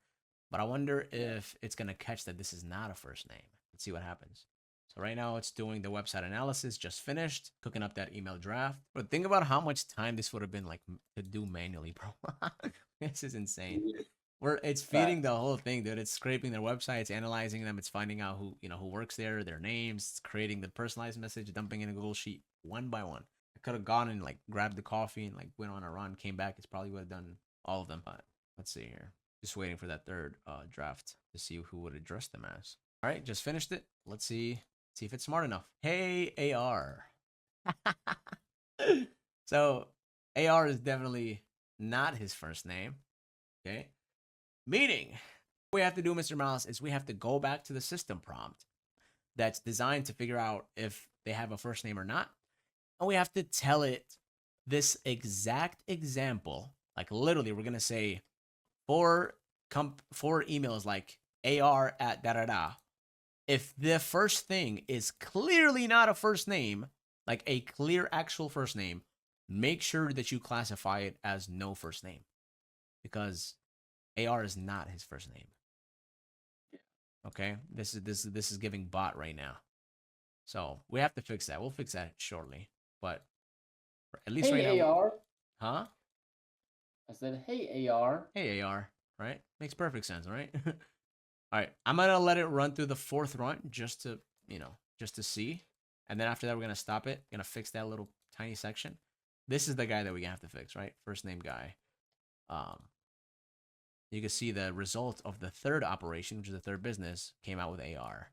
But I wonder if it's gonna catch that this is not a first name. Let's see what happens. So right now it's doing the website analysis, just finished, cooking up that email draft. But think about how much time this would have been like to do manually, bro. This is insane. It's feeding the whole thing, dude. It's scraping their websites, analyzing them. It's finding out who works there, their names. It's creating the personalized message, dumping in a Google Sheet one by one. I could have gone and like grabbed the coffee and like went on a run, came back. It's probably would have done all of them. But let's see here. Just waiting for that third draft to see who would address them as. All right, just finished it. Let's see if it's smart enough. Hey, AR. So AR is definitely not his first name. Okay. Meaning, what we have to do, Mr. Mouse, is we have to go back to the system prompt that's designed to figure out if they have a first name or not. And we have to tell it this exact example. Like literally, we're gonna say for emails like AR at da da da. If the first thing is clearly not a first name, like a clear actual first name, make sure that you classify it as no first name, because AR is not his first name. Okay, this is giving bot right now, so we have to fix that. We'll fix that shortly, but at least right now, AR. huh? I said, hey AR. Hey AR, right? Makes perfect sense, right? All right, I'm gonna let it run through the fourth run just to see, and then after that we're gonna stop it. Gonna fix that little tiny section. This is the guy that we have to fix, right? First name guy. You can see the result of the third operation, which is the third business, came out with AR.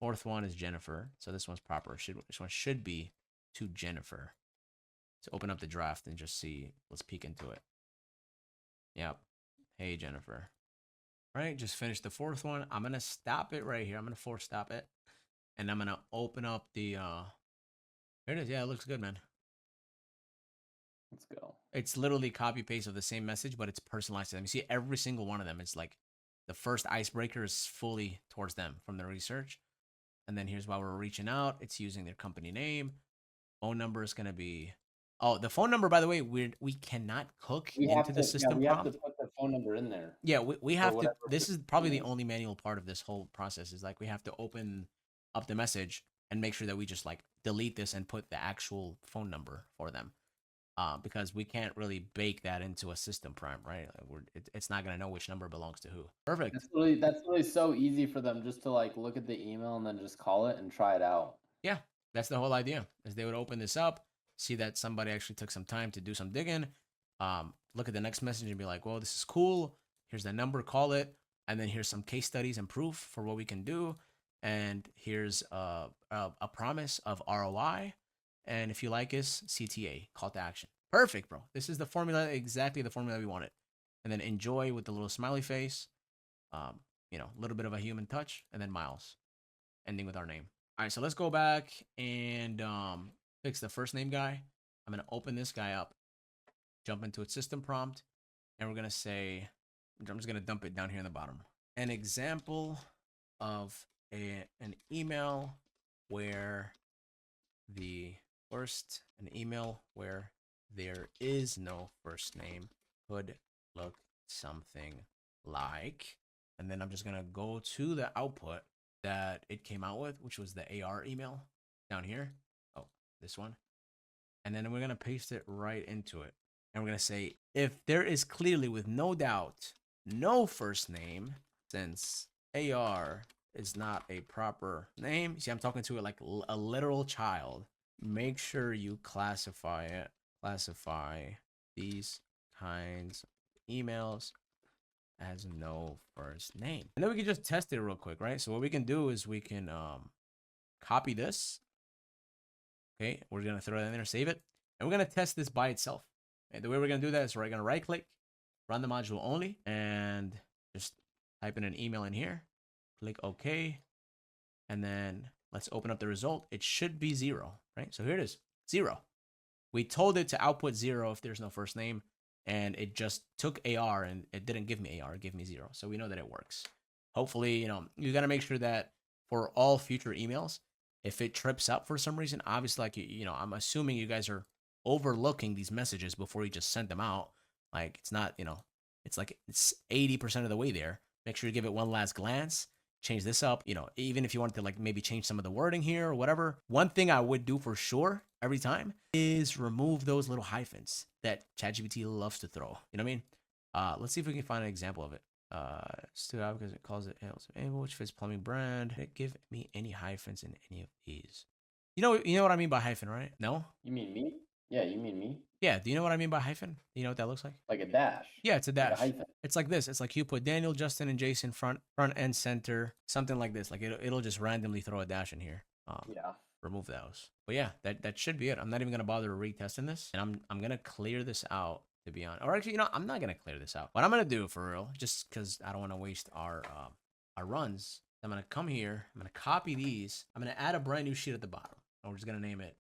Fourth one is Jennifer, so this one's proper. This one should be to Jennifer. So open up the draft and just see. Let's peek into it. Yep. Hey, Jennifer. All right, just finished the fourth one. I'm going to stop it right here. I'm going to force stop it. And I'm going to open up the... There it is. Yeah, it looks good, man. Let's go. It's literally copy paste of the same message, but it's personalized to them. You see every single one of them. It's like the first icebreaker is fully towards them from the research. And then here's why we're reaching out. It's using their company name. Phone number is going to be... Oh, the phone number, by the way, we cannot cook into the system we have prompt. to put the phone number in there. Yeah, we have to. This is probably the is. only manual part of this whole process. Is like we have to open up the message and make sure that we just like delete this and put the actual phone number for them, because we can't really bake that into a system prompt, right? It's not gonna know which number belongs to who. Perfect. That's really so easy for them just to like look at the email and then just call it and try it out. Yeah, that's the whole idea. Is they would open this up, see that somebody actually took some time to do some digging, look at the next message and be like, well, this is cool. Here's the number, call it. And then here's some case studies and proof for what we can do. And here's a promise of ROI. And if you like us, CTA, call to action. Perfect, bro. This is the formula, exactly the formula we wanted. And then enjoy with the little smiley face, a little bit of a human touch, and then Miles, ending with our name. All right, so let's go back and fix the first name guy. I'm going to open this guy up, jump into its system prompt, and we're going to say, I'm just going to dump it down here in the bottom. An example of an email where there is no first name could look something like, and then I'm just going to go to the output that it came out with, which was the AR email down here. Oh, this one. And then we're going to paste it right into it. And we're going to say, if there is clearly with no doubt no first name, since AR is not a proper name. See, I'm talking to it like a literal child. Make sure you classify these kinds of emails as no first name. And then we can just test it real quick, right? So what we can do is we can copy this. Okay, we're going to throw it in there, save it. And we're going to test this by itself. And the way we're going to do that is we're going to right click, run the module only, and just type in an email in here. Click OK. And then let's open up the result. It should be 0, right? So here it is, 0. We told it to output 0 if there's no first name, and it just took AR and it didn't give me AR, it gave me 0. So we know that it works. Hopefully, you got to make sure that for all future emails, if it trips up for some reason, obviously, like, I'm assuming you guys are overlooking these messages before you just send them out. Like, it's not, it's like it's 80% of the way there. Make sure you give it one last glance. Change this up, even if you wanted to like maybe change some of the wording here or whatever. One thing I would do for sure every time is remove those little hyphens that ChatGPT loves to throw. You know what I mean? Let's see if we can find an example of it. Stood out because it calls it able, which fits plumbing brand. Did it give me any hyphens in any of these? You know what I mean by hyphen, right? No? You mean me? Yeah, you mean me? Yeah, do you know what I mean by hyphen? You know what that looks like? Like a dash. Yeah, it's a Like a dash. hyphen. It's like this. It's like you put Daniel, Justin, and Jason front and center, something like this. Like it'll just randomly throw a dash in here. Yeah. Remove those. But yeah, that should be it. I'm not even gonna bother retesting this, and I'm gonna clear this out, to be honest. Or actually, you know, I'm not gonna clear this out. What I'm gonna do for real, just because I don't want to waste our runs, I'm gonna come here. I'm gonna copy these. I'm gonna add a brand new sheet at the bottom, and we're just gonna name it,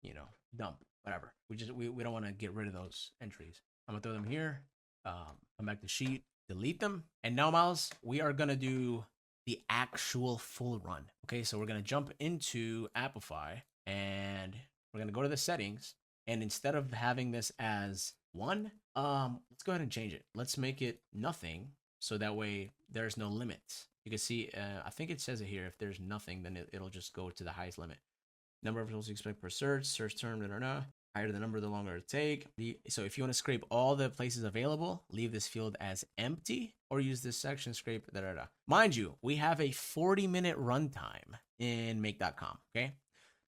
you know, dump, whatever. We don't want to get rid of those entries. I'm gonna throw them here. Come back to sheet, delete them, and now, Miles, we are gonna do the actual full run. Okay, so we're gonna jump into Appify and we're gonna go to the settings. And instead of having this as 1, let's go ahead and change it. Let's make it nothing, so that way there's no limits. You can see, I think it says it here. If there's nothing, then it'll just go to the highest limit. Number of results you expect per search term, higher the number, the longer it take. So if you want to scrape all the places available, leave this field as empty, or use this section scrape, Mind you, we have a 40-minute runtime in make.com, okay?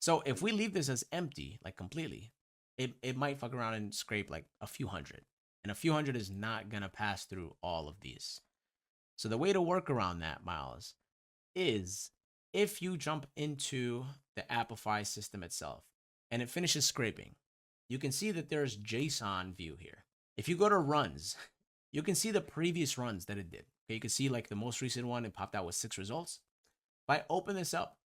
So if we leave this as empty, like completely, it might fuck around and scrape like a few hundred. And a few hundred is not going to pass through all of these. So the way to work around that, Miles, is if you jump into the Appify system itself and it finishes scraping, you can see that there's JSON view here. If you go to runs, you can see the previous runs that it did. Okay, you can see like the most recent one, it popped out with 6 results. If I open this up,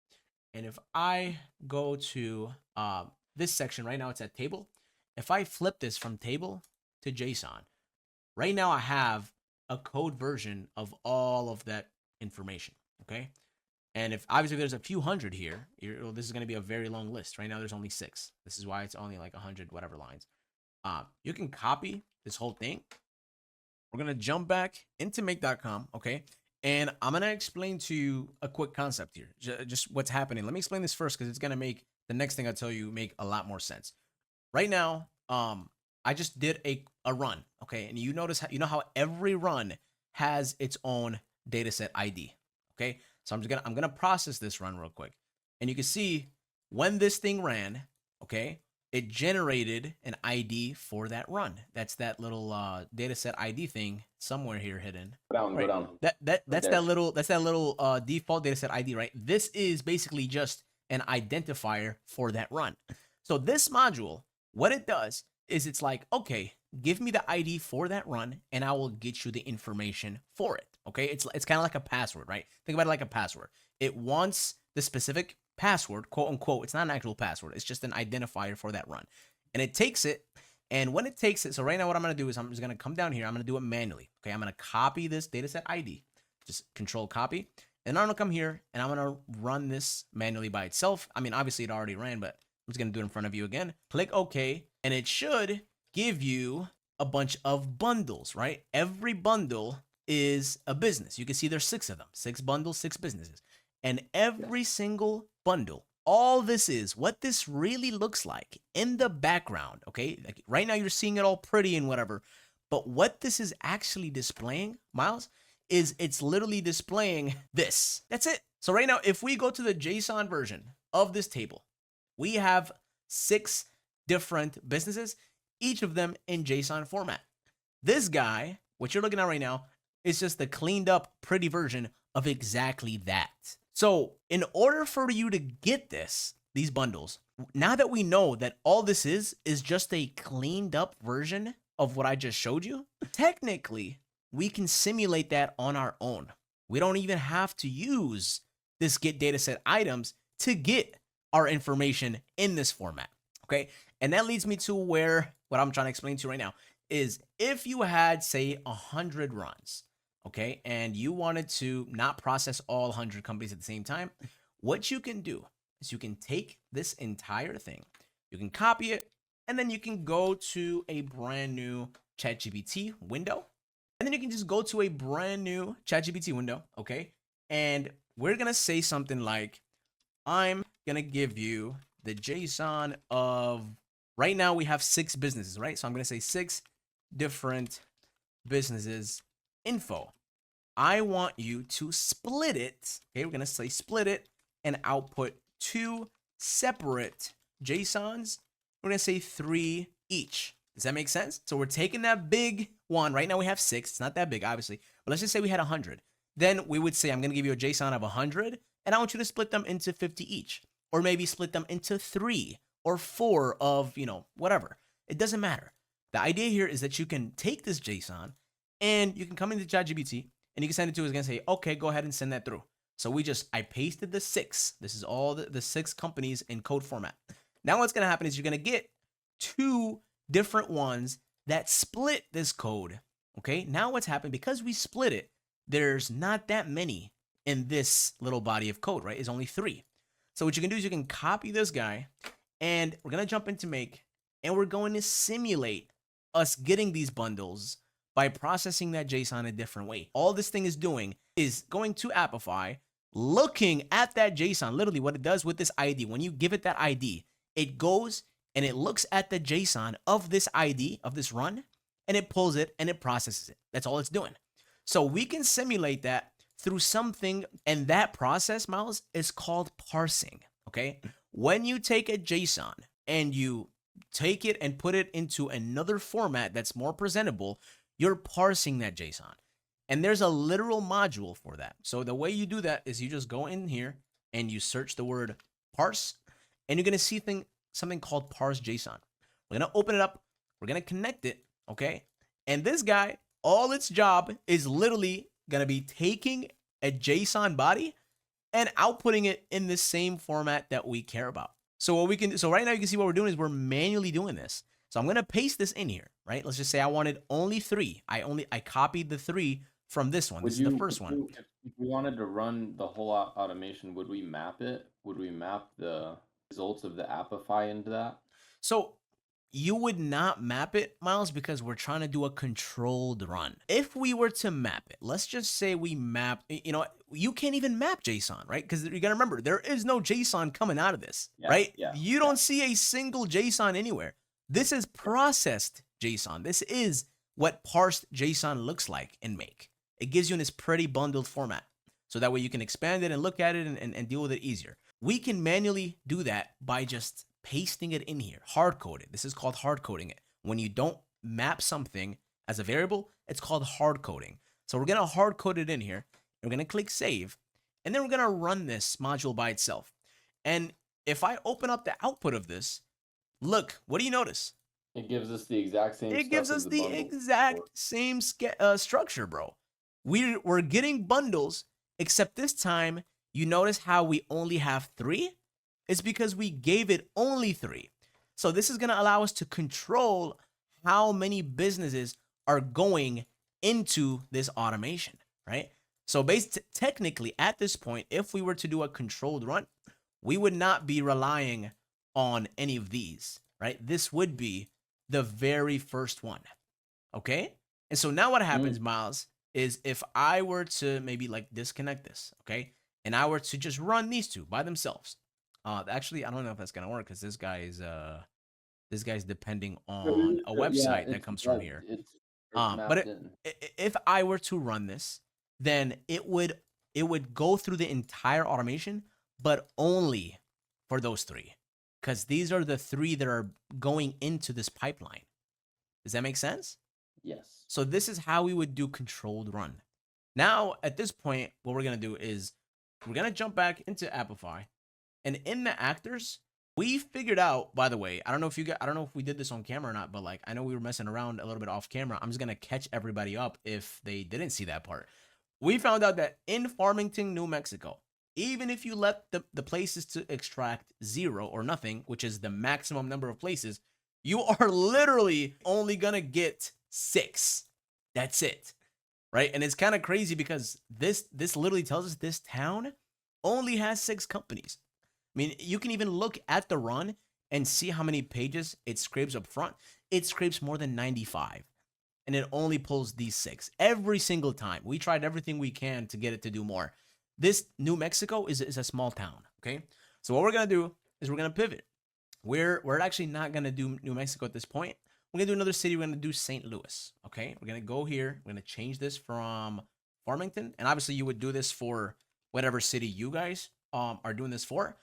and if I go to this section, right now it's at table. If I flip this from table to JSON, right now I have a code version of all of that information, okay? And if obviously there's a few hundred here, this is going to be a very long list. Right now there's only 6. This is why it's only like 100 whatever lines. You can copy this whole thing. We're going to jump back into make.com, okay? And I'm going to explain to you a quick concept here, just what's happening. Let me explain this first because it's going to make the next thing I tell you make a lot more sense. Right now, I just did a run, okay? And you notice, you know how every run has its own dataset ID, okay? So I'm gonna process this run real quick, and you can see when this thing ran, okay, it generated an ID for that run. That's that little dataset ID thing somewhere here hidden. Go down. That's that little default dataset ID, right? This is basically just an identifier for that run. So this module, what it does is it's like, okay, give me the ID for that run, and I will get you the information for it. Okay, it's kind of like a password, right? Think about it like a password. It wants the specific password, quote unquote. It's not an actual password. It's just an identifier for that run, and it takes it. And when it takes it, so right now what I'm gonna do is I'm just gonna come down here. I'm gonna do it manually. Okay, I'm gonna copy this dataset ID, just Control copy, and I'm gonna come here and I'm gonna run this manually by itself. I mean, obviously it already ran, but I'm just gonna do it in front of you again. Click OK, and it should give you a bunch of bundles, right? Every bundle is a business. You can see there's 6 of them, 6 bundles, 6 businesses. And every single bundle, all this is, what this really looks like in the background, okay? Like right now you're seeing it all pretty and whatever, but what this is actually displaying, Miles, is it's literally displaying this. That's it. So right now, if we go to the JSON version of this table, we have 6 different businesses, each of them in JSON format. This guy, what you're looking at right now, is just the cleaned up, pretty version of exactly that. So in order for you to get these bundles, now that we know that all this is just a cleaned up version of what I just showed you, technically, we can simulate that on our own. We don't even have to use this get dataset items to get our information in this format, okay? And that leads me to where, what I'm trying to explain to you right now, is if you had, say, 100 runs, okay, and you wanted to not process all 100 companies at the same time, what you can do is you can take this entire thing, you can copy it, and then you can go to a brand new ChatGPT window, and then you can just go to a brand new ChatGPT window, okay, and we're gonna say something like, I'm gonna give you the JSON of, right now we have 6 businesses, right? So I'm gonna say 6 different businesses info. I want you to split it. Okay, we're gonna say split it and output 2 separate JSONs we're gonna say 3 each. Does that make sense? So we're taking that big one. Right now we have 6. It's not that big, obviously. But let's just say we had 100. Then we would say, I'm gonna give you a JSON of 100, and I want you to split them into 50 each. Or maybe split them into 3 or 4 of, whatever. It doesn't matter. The idea here is that you can take this JSON and you can come into ChatGPT and you can send it to us and say, okay, go ahead and send that through. So I pasted the 6. This is all the 6 companies in code format. Now what's going to happen is you're going to get 2 different ones that split this code. Okay, now what's happened, because we split it, there's not that many in this little body of code, right? It's only 3. So what you can do is you can copy this guy, and we're going to jump into make, and we're going to simulate us getting these bundles by processing that JSON a different way. All this thing is doing is going to Appify, looking at that JSON, literally what it does with this ID. When you give it that ID, it goes and it looks at the JSON of this ID, of this run, and it pulls it and it processes it. That's all it's doing. So we can simulate that through something, and that process, Miles, is called parsing, okay? When you take a JSON and you take it and put it into another format that's more presentable, you're parsing that JSON. And there's a literal module for that. So the way you do that is you just go in here and you search the word parse, and you're going to see something called parse JSON. We're going to open it up. We're going to connect it, okay? And this guy, all its job is literally going to be taking a JSON body and outputting it in the same format that we care about. So right now you can see what we're doing is we're manually doing this. So I'm going to paste this in here, right? Let's just say I wanted only 3. I copied the 3 from this one. This is the first one. If we wanted to run the whole automation, would we map it? Would we map the results of the Appify into that? So you would not map it, Miles, because we're trying to do a controlled run. If we were to map it, let's just say we map, you can't even map JSON, right? Because you got to remember, there is no JSON coming out of this, right? Yeah, you don't see a single JSON anywhere. This is processed JSON. This is what parsed JSON looks like in Make. It gives you in this pretty bundled format. So that way you can expand it and look at it and deal with it easier. We can manually do that by just pasting it in here, hard code it. This is called hard coding it. When you don't map something as a variable, it's called hard coding. So we're going to hard code it in here. And we're going to click save. And then we're going to run this module by itself. And if I open up the output of this, look, what do you notice? It gives us the exact same. It gives us the exact same structure, bro. We're getting bundles, except this time, you notice how we only have 3? It's because we gave it only 3. So this is going to allow us to control how many businesses are going into this automation, right? So technically, at this point, if we were to do a controlled run, we would not be relying on any of these, right? This would be the very first one, okay? And so now what happens, Miles, is if I were to maybe disconnect this, okay? And I were to just run these 2 by themselves. Actually, I don't know if that's going to work because this guy's depending on a website that comes from here. But if I were to run this, then it would go through the entire automation, but only for those 3, because these are the 3 that are going into this pipeline. Does that make sense? Yes. So this is how we would do controlled run. Now, at this point, what we're going to do is we're going to jump back into Appify, and in the actors, we figured out, by the way, I don't know if we did this on camera or not, but I know we were messing around a little bit off camera. I'm just going to catch everybody up if they didn't see that part. We found out that in Farmington, New Mexico, even if you let the places to extract 0 or nothing, which is the maximum number of places, you are literally only going to get 6. That's it, right? And it's kind of crazy because this literally tells us this town only has 6 companies. I mean, you can even look at the run and see how many pages it scrapes up front. It scrapes more than 95. And it only pulls these 6 every single time. We tried everything we can to get it to do more. This New Mexico is a small town, okay? So what we're going to do is we're going to pivot. We're actually not going to do New Mexico at this point. We're going to do another city. We're going to do St. Louis, okay? We're going to go here. We're going to change this from Farmington. And obviously, you would do this for whatever city you guys are doing this for.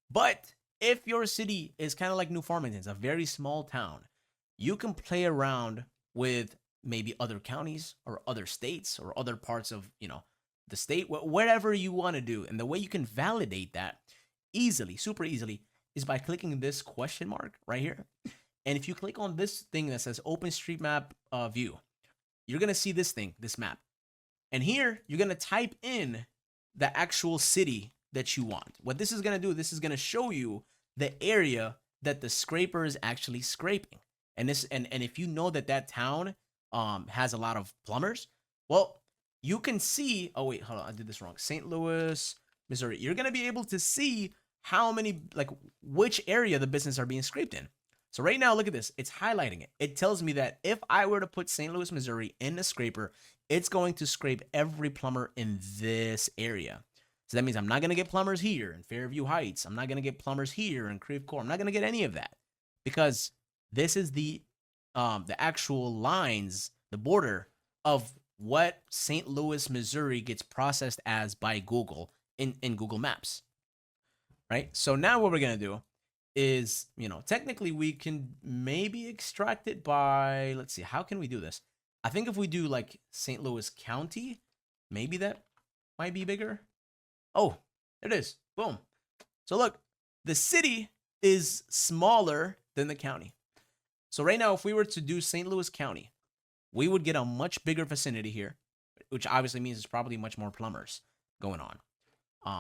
But If your city is kind of like New Farmington, it's a very small town, you can play around with maybe other counties or other states or other parts of, the state, whatever you want to do. And the way you can validate that easily, super easily, is by clicking this question mark right here. And if you click on this thing that says OpenStreetMap view, you're going to see this thing, this map. And here, you're going to type in the actual city that you want. What this is going to do, this is going to show you the area that the scraper is actually scraping. And if you know that that town has a lot of plumbers, well, you can see, oh wait, hold on, I did this wrong. St. Louis, Missouri. You're going to be able to see how many, like which area the business are being scraped in. So right now, look at this. It's highlighting it. It tells me that if I were to put St. Louis, Missouri in the scraper, it's going to scrape every plumber in this area. So that means I'm not going to get plumbers here in Fairview Heights. I'm not going to get plumbers here in Creve Coeur. I'm not going to get any of that because this is the actual lines, the border of what St. Louis, Missouri gets processed as by Google in Google Maps, right? So now what we're going to do is, technically we can maybe extract it by, let's see, how can we do this? I think if we do like St. Louis County, maybe that might be bigger. Oh, there it is. Boom. So look, the city is smaller than the county. So right now, if we were to do St. Louis County, we would get a much bigger vicinity here, which obviously means there's probably much more plumbers going on.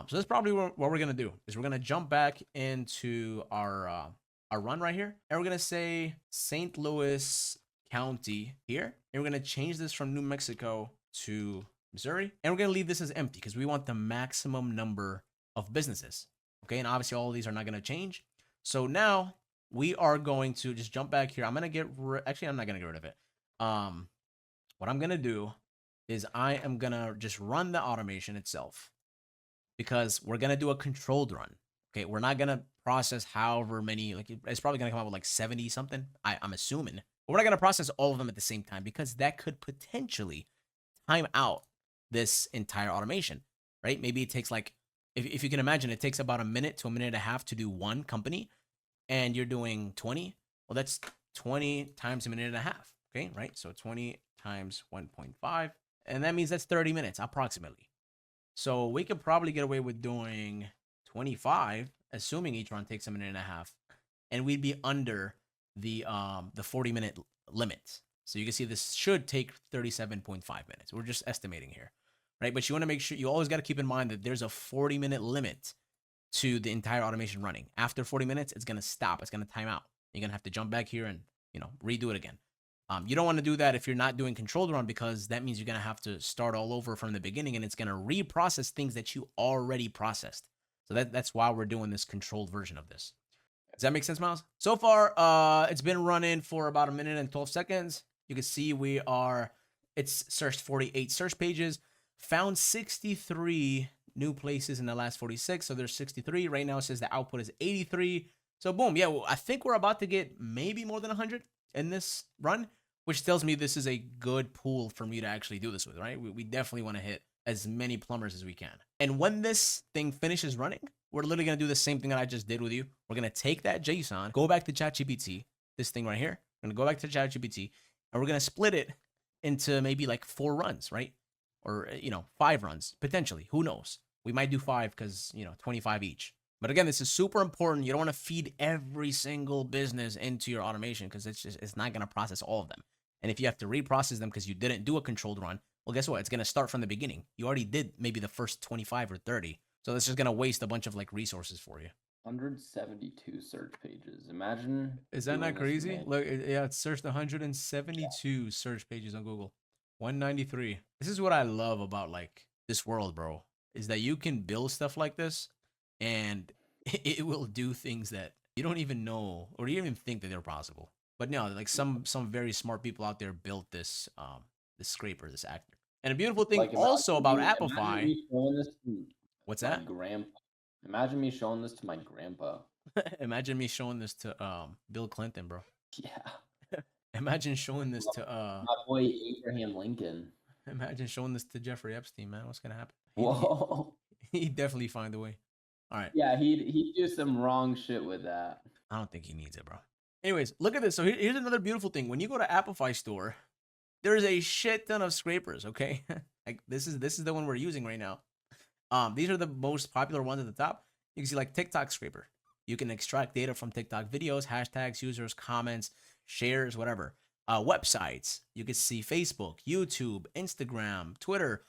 So that's probably what we're going to do is we're going to jump back into our run right here. And we're going to say St. Louis County here. And we're going to change this from New Mexico to Missouri. And we're going to leave this as empty because we want the maximum number of businesses. Okay. And obviously all of these are not going to change. So now we are going to just jump back here. I'm going to get actually, I'm not going to get rid of it. What I'm going to do is I am going to just run the automation itself because we're going to do a controlled run. Okay. We're not going to process however many, like it's probably going to come out with like 70 something. I'm assuming. But we're not going to process all of them at the same time because that could potentially time out this entire automation, right? Maybe it takes like, if you can imagine, it takes about a minute to a minute and a half to do one company and you're doing 20. Well, that's 20 times a minute and a half. Okay. Right. So 20 times 1.5. And that means that's 30 minutes approximately. So we could probably get away with doing 25, assuming each run takes a minute and a half, and we'd be under the 40-minute limit. So you can see this should take 37.5 minutes. We're just estimating here, right? But you want to make sure, you always got to keep in mind that there's a 40-minute limit to the entire automation running. After 40 minutes, it's going to stop. It's going to time out. You're going to have to jump back here and, redo it again. You don't want to do that if you're not doing controlled run because that means you're going to have to start all over from the beginning and it's going to reprocess things that you already processed. So that's why we're doing this controlled version of this. Does that make sense, Miles? So far, it's been running for about a minute and 12 seconds. You can see it's searched 48 search pages, found 63 new places in the last 46. So there's 63. Right now it says the output is 83. So boom, yeah, well, I think we're about to get maybe more than 100 in this run, which tells me this is a good pool for me to actually do this with, right? We definitely want to hit as many plumbers as we can. And when this thing finishes running, we're literally going to do the same thing that I just did with you. We're going to take that JSON, go back to ChatGPT, this thing right here. We're going to go back to ChatGPT, and we're going to split it into maybe like 4 runs, right? Or, 5 runs, potentially. Who knows? We might do 5 because, 25 each. But again, this is super important. You don't want to feed every single business into your automation because it's not going to process all of them. And if you have to reprocess them because you didn't do a controlled run, well, guess what? It's going to start from the beginning. You already did maybe the first 25 or 30. So that's just going to waste a bunch of like resources for you. 172 search pages. Imagine. Is that not crazy? Look, yeah, it's searched 172 search pages on Google. 193. This is what I love about like this world, bro, is that you can build stuff like this and it will do things that you don't even know or you don't even think that they're possible. But no, like some very smart people out there built this this scraper, this actor. And a beautiful thing Like, also about imagine Appify. me showing this to What's my that? grandpa. Imagine me showing this to my grandpa. Imagine me showing this to Bill Clinton, bro. Yeah. Imagine showing this to My boy Abraham Lincoln. imagine showing this to Jeffrey Epstein, man. What's gonna happen? Whoa. He'd definitely find a way. All right. Yeah, he'd do some wrong shit with that. I don't think he needs it, bro. Anyways, look at this. So here's another beautiful thing. When you go to Applify store, there's a shit ton of scrapers. Okay, like this is the one we're using right now. These are the most popular ones at the top. You can see like TikTok scraper. You can extract data from TikTok videos, hashtags, users, comments, shares, whatever. Websites. You can see Facebook, YouTube, Instagram, Twitter.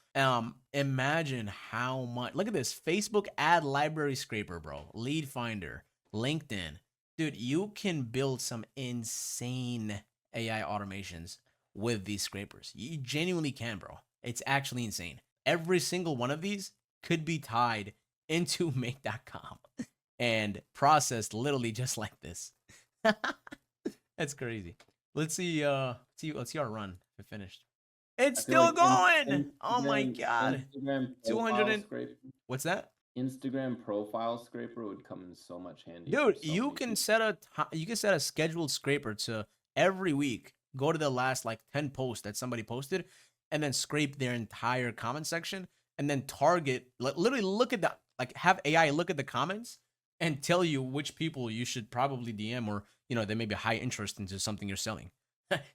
Imagine how much. Look at this Facebook ad library scraper, bro. Lead finder, LinkedIn. Dude, you can build some insane AI automations with these scrapers. You genuinely can, bro. It's actually insane. Every single one of these could be tied into make.com and processed literally just like this. That's crazy. Let's see let's see our run if it finished. It's still going. Oh my god. Instagram 200 profile and scraper. what's that? Instagram profile scraper would come in so much handy. Dude, for so you many can people. set a scheduled scraper to every week go to the last like 10 posts that somebody posted and then scrape their entire comment section and then target literally look at the like have AI look at the comments and tell you which people you should probably DM or they may be high interest into something you're selling.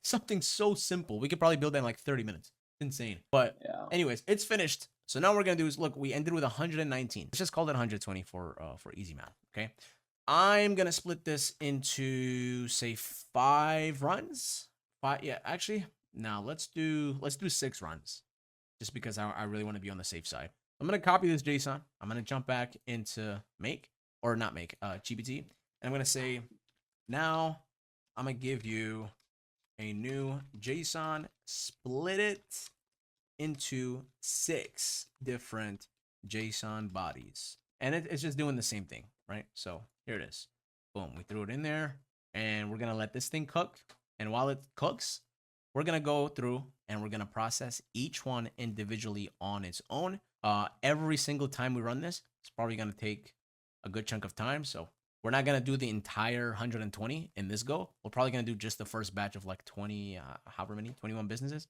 Something so simple. We could probably build that in like 30 minutes. Insane. But Yeah. anyways, it's finished. So now what we're gonna do is look, we ended with 119. Let's just call it 120 for easy math. Okay. I'm gonna split this into say 5 runs. 5, yeah, actually, now let's do 6 runs. Just because I really want to be on the safe side. I'm gonna copy this JSON. I'm gonna jump back into make or not make GPT, and I'm gonna say now I'm gonna give you a new JSON, split it into 6 different JSON bodies. And it's just doing the same thing, right? So here it is. Boom, we threw it in there and we're gonna let this thing cook. And while it cooks, we're gonna go through and we're gonna process each one individually on its own. Every single time we run this, it's probably gonna take a good chunk of time. So we're not gonna do the entire 120 in this go. We're probably gonna do just the first batch of like 20, however many, 21 businesses,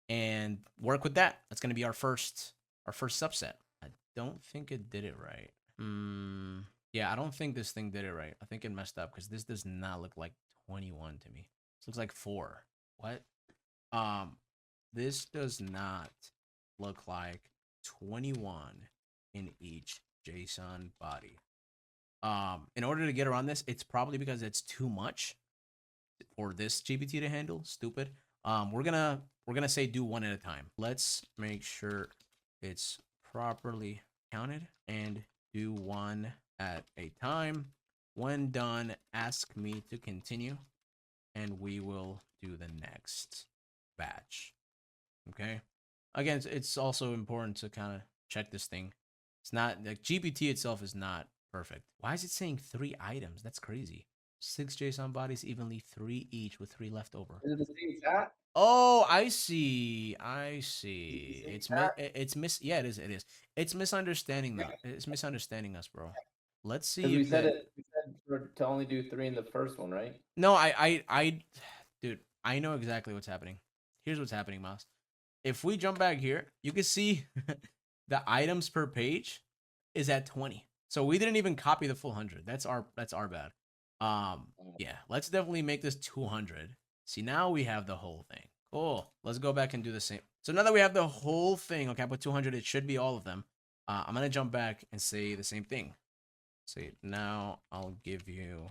and work with that. That's gonna be our first subset. I don't think it did it right. Yeah, I don't think this thing did it right. I think it messed up because this does not look like 21 to me. This looks like 4. What? This does not look like 21 in each JSON body. In order to get around this, it's probably because it's too much for this GPT to handle. Stupid. We're gonna say do one at a time. Let's make sure it's properly counted and do one at a time. When done, ask me to continue, and we will do the next batch. Okay. Again, it's also important to kind of check this thing. It's not like GPT itself is not perfect. Why is it saying 3 items? That's crazy. 6 JSON bodies evenly, 3 each with 3 left over. Is it the same chat? Oh, I see. I see. Yeah, it is. It's misunderstanding that. It's misunderstanding us, bro. Let's see Because if we said to only do 3 in the first one, right? No, dude, I know exactly what's happening. Here's what's happening, Mouse. If we jump back here, you can see the items per page is at 20. So we didn't even copy the full 100. That's our bad. Yeah, let's definitely make this 200. See, now we have the whole thing. Cool. Let's go back and do the same. So now that we have the whole thing, okay, I put 200. It should be all of them. I'm gonna jump back and say the same thing. Say now I'll give you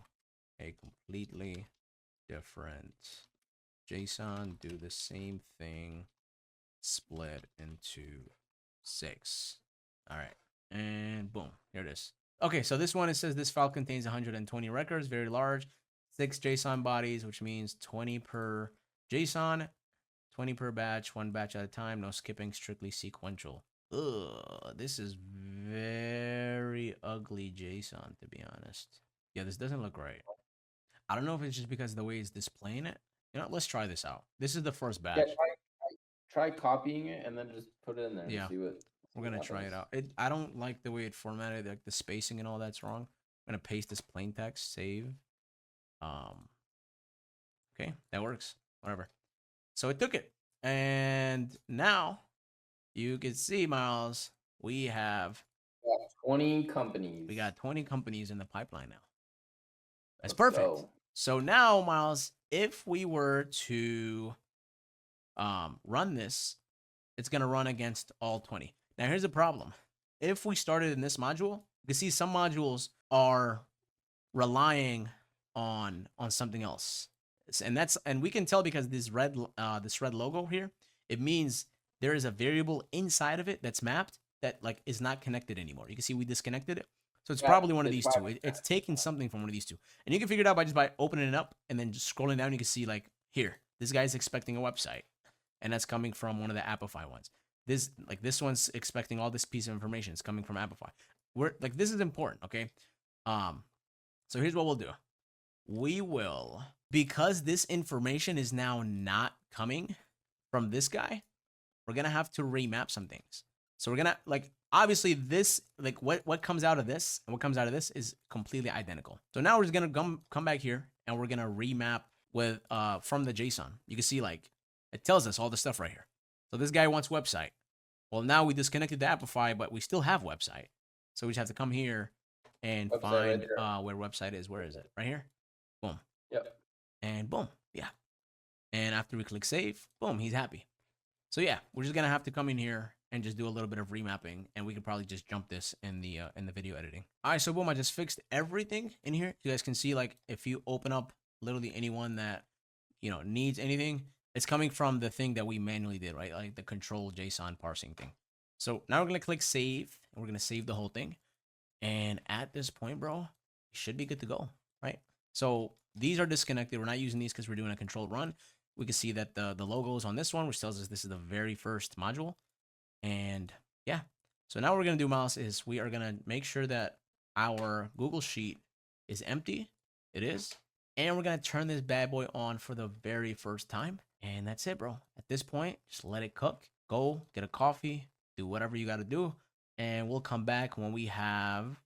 a completely different JSON. Do the same thing. Split into 6. All right, and boom, here it is. Okay, so this one, it says this file contains 120 records, very large, 6 JSON bodies, which means 20 per JSON, 20 per batch, 1 batch at a time, no skipping, strictly sequential. Ugh, this is very ugly JSON, to be honest. Yeah, this doesn't look right. I don't know if it's just because of the way it's displaying it. Let's try this out. This is the first batch. Yeah, try copying it and then just put it in there. Yeah. And see what. We're gonna try it out. I don't like the way it formatted, like the spacing and all that's wrong. I'm gonna paste this plain text, save. Okay, that works. Whatever. So it took it, and now you can see, Miles, we have 20 companies. We got 20 companies in the pipeline now. That's Let's perfect. go. So now, Miles, if we were to run this, it's going to run against all 20. Now, here's the problem. If we started in this module, you can see some modules are relying on something else. And we can tell because this red logo here, it means there is a variable inside of it that's mapped that like is not connected anymore. You can see we disconnected it. So it's probably one of these two. It's taking something from one of these two. And you can figure it out by opening it up and then just scrolling down. You can see like here, this guy's expecting a website. And that's coming from one of the Appify ones. This one's expecting all this piece of information. It's coming from Appify. This is important, okay? So here's what we'll do. We will, because this information is now not coming from this guy, we're gonna have to remap some things. So we're gonna obviously this what comes out of this and what comes out of this is completely identical. So now we're just gonna come back here and we're gonna remap with from the JSON. You can see it tells us all the stuff right here. So this guy wants website. Well, now we disconnected the Appify, but we still have website. So we just have to come here and Website find right where website is. Where is it? Right here? Boom. Yep. And boom. Yeah. And after we click save, boom, he's happy. So yeah, we're just gonna have to come in here and just do a little bit of remapping, and we could probably just jump this in the video editing. All right, so boom, I just fixed everything in here. You guys can see if you open up literally anyone that needs anything, it's coming from the thing that we manually did, right? Like the control JSON parsing thing. So now we're gonna click save, and we're gonna save the whole thing. And at this point, bro, it should be good to go, right? So these are disconnected. We're not using these because we're doing a controlled run. We can see that the logo is on this one, which tells us this is the very first module. And yeah, so now what we're gonna do, Miles, is we are gonna make sure that our Google Sheet is empty. It is. And we're gonna turn this bad boy on for the very first time. And that's it, bro. At this point, just let it cook. Go get a coffee, do whatever you gotta do. And we'll come back when we have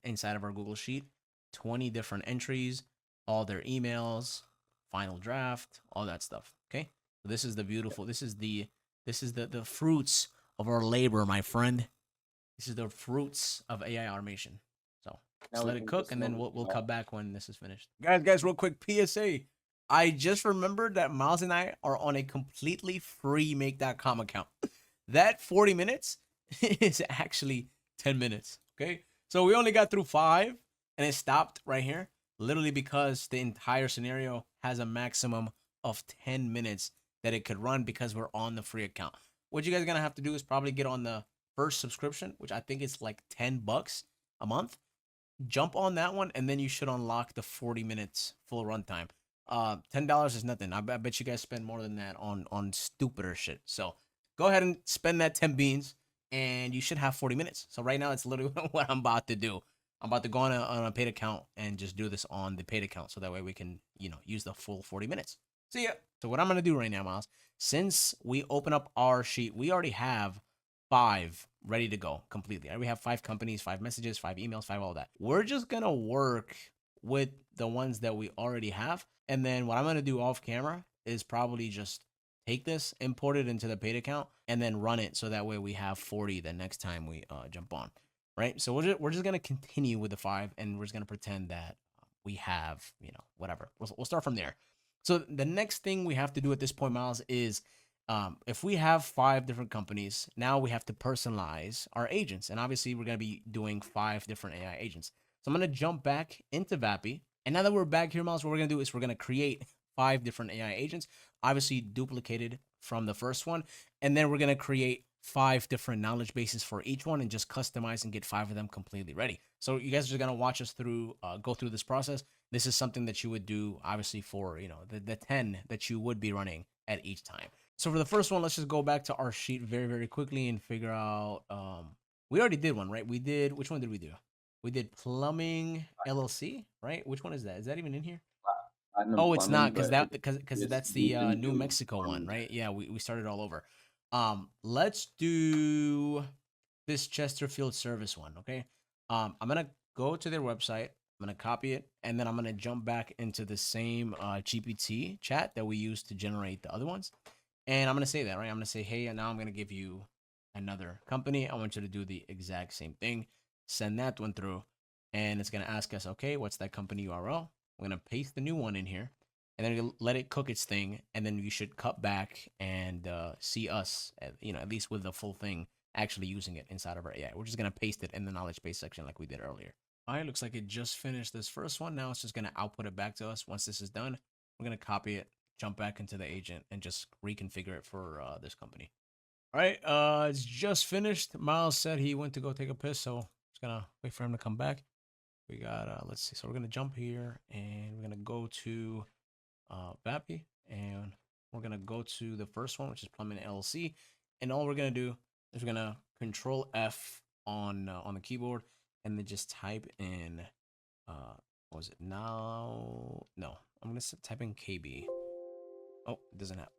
inside of our Google Sheet 20 different entries, all their emails, final draft, all that stuff. Okay. So this is the beautiful. This is the fruits of our labor, my friend. This is the fruits of AI automation. So just let it cook, and then we'll come back when this is finished. Guys, real quick PSA. I just remembered that Miles and I are on a completely free make.com account. That 40 minutes is actually 10 minutes. Okay. So we only got through 5 and it stopped right here, literally because the entire scenario has a maximum of 10 minutes that it could run because we're on the free account. What you guys are going to have to do is probably get on the first subscription, which I think is like $10 a month. Jump on that one, and then you should unlock the 40 minutes full runtime. $10 is nothing. I bet you guys spend more than that on stupider shit. So go ahead and spend that 10 beans, and you should have 40 minutes. So right now, it's literally what I'm about to do. I'm about to go on a paid account and just do this on the paid account, so that way we can, use the full 40 minutes. So yeah. So what I'm gonna do right now, Miles, since we open up our sheet, we already have 5 ready to go completely. We have 5 companies, 5 messages, 5 emails, 5 all that. We're just gonna work with the ones that we already have, and then what I'm gonna do off camera is probably just take this, import it into the paid account, and then run it so that way we have 40 the next time we jump on. Right? So we're just gonna continue with the 5, and we're just gonna pretend that we have whatever. We'll start from there. So the next thing we have to do at this point, Miles, is if we have 5 different companies, now we have to personalize our agents. And obviously, we're going to be doing 5 different AI agents. So I'm going to jump back into Vappy. And now that we're back here, Miles, what we're going to do is we're going to create 5 different AI agents, obviously duplicated from the first one. And then we're going to create 5 different knowledge bases for each one and just customize and get 5 of them completely ready. So you guys are going to watch us go through this process. This is something that you would do, obviously, for the 10 that you would be running at each time. So for the first one, let's just go back to our sheet very, very quickly and figure out. We already did one, right? Which one did we do? We did plumbing LLC, right? Which one is that? Is that even in here? Oh, it's not, because that's the New Mexico one, right? Yeah, we started all over. Let's do this Chesterfield service one, okay? I'm gonna go to their website. I'm going to copy it, and then I'm going to jump back into the same GPT chat that we used to generate the other ones. And I'm going to say that, right? I'm going to say, hey, and now I'm going to give you another company. I want you to do the exact same thing. send that one through, and it's gonna ask us, okay, what's that company URL? We're gonna paste the new one in here, and then let it cook its thing, and then you should cut back and see us, at least with the full thing, actually using it inside of our AI. We're just gonna paste it in the knowledge base section like we did earlier. All right, looks like it just finished this first one. Now it's just gonna output it back to us. Once this is done, we're gonna copy it, jump back into the agent, and just reconfigure it for this company. All right, it's just finished. Miles said he went to go take a piss, so just gonna wait for him to come back. We got let's see. So we're gonna jump here, and we're gonna go to Vappy, and we're gonna go to the first one, which is Plumbing LLC, and all we're gonna do is we're gonna Control F on the keyboard, and then just type in what was it now? No, I'm gonna type in KB. Oh, it doesn't have.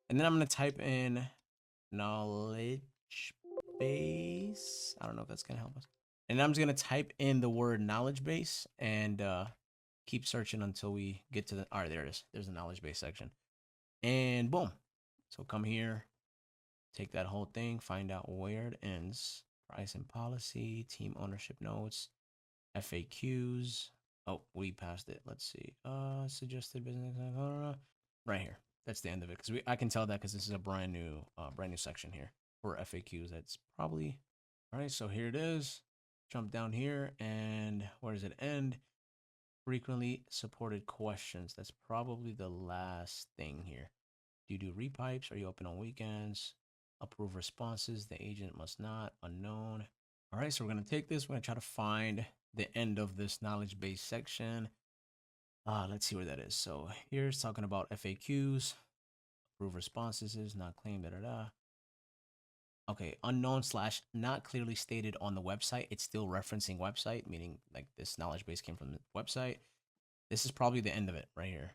And then I'm gonna type in knowledge base. I don't know if that's gonna help us. And I'm just gonna type in the word knowledge base and keep searching until we get to the. All right, there it is. There's the knowledge base section, and boom. So come here, take that whole thing, find out where it ends. Price and policy, team ownership notes, FAQs. Oh, we passed it. Let's see. Suggested business. Right here. That's the end of it because I can tell that because this is a brand new section here for FAQs. That's probably all right. So here it is. Jump down here, and where does it end? Frequently supported questions. That's probably the last thing here. Do you do repipes? Are you open on weekends? Approve responses. The agent must not. Unknown. All right, so we're going to take this. We're going to try to find the end of this knowledge base section. Let's see where that is. So here's talking about FAQs. Approve responses is not claimed. Okay, unknown / not clearly stated on the website. It's still referencing website, meaning like this knowledge base came from the website. This is probably the end of it right here.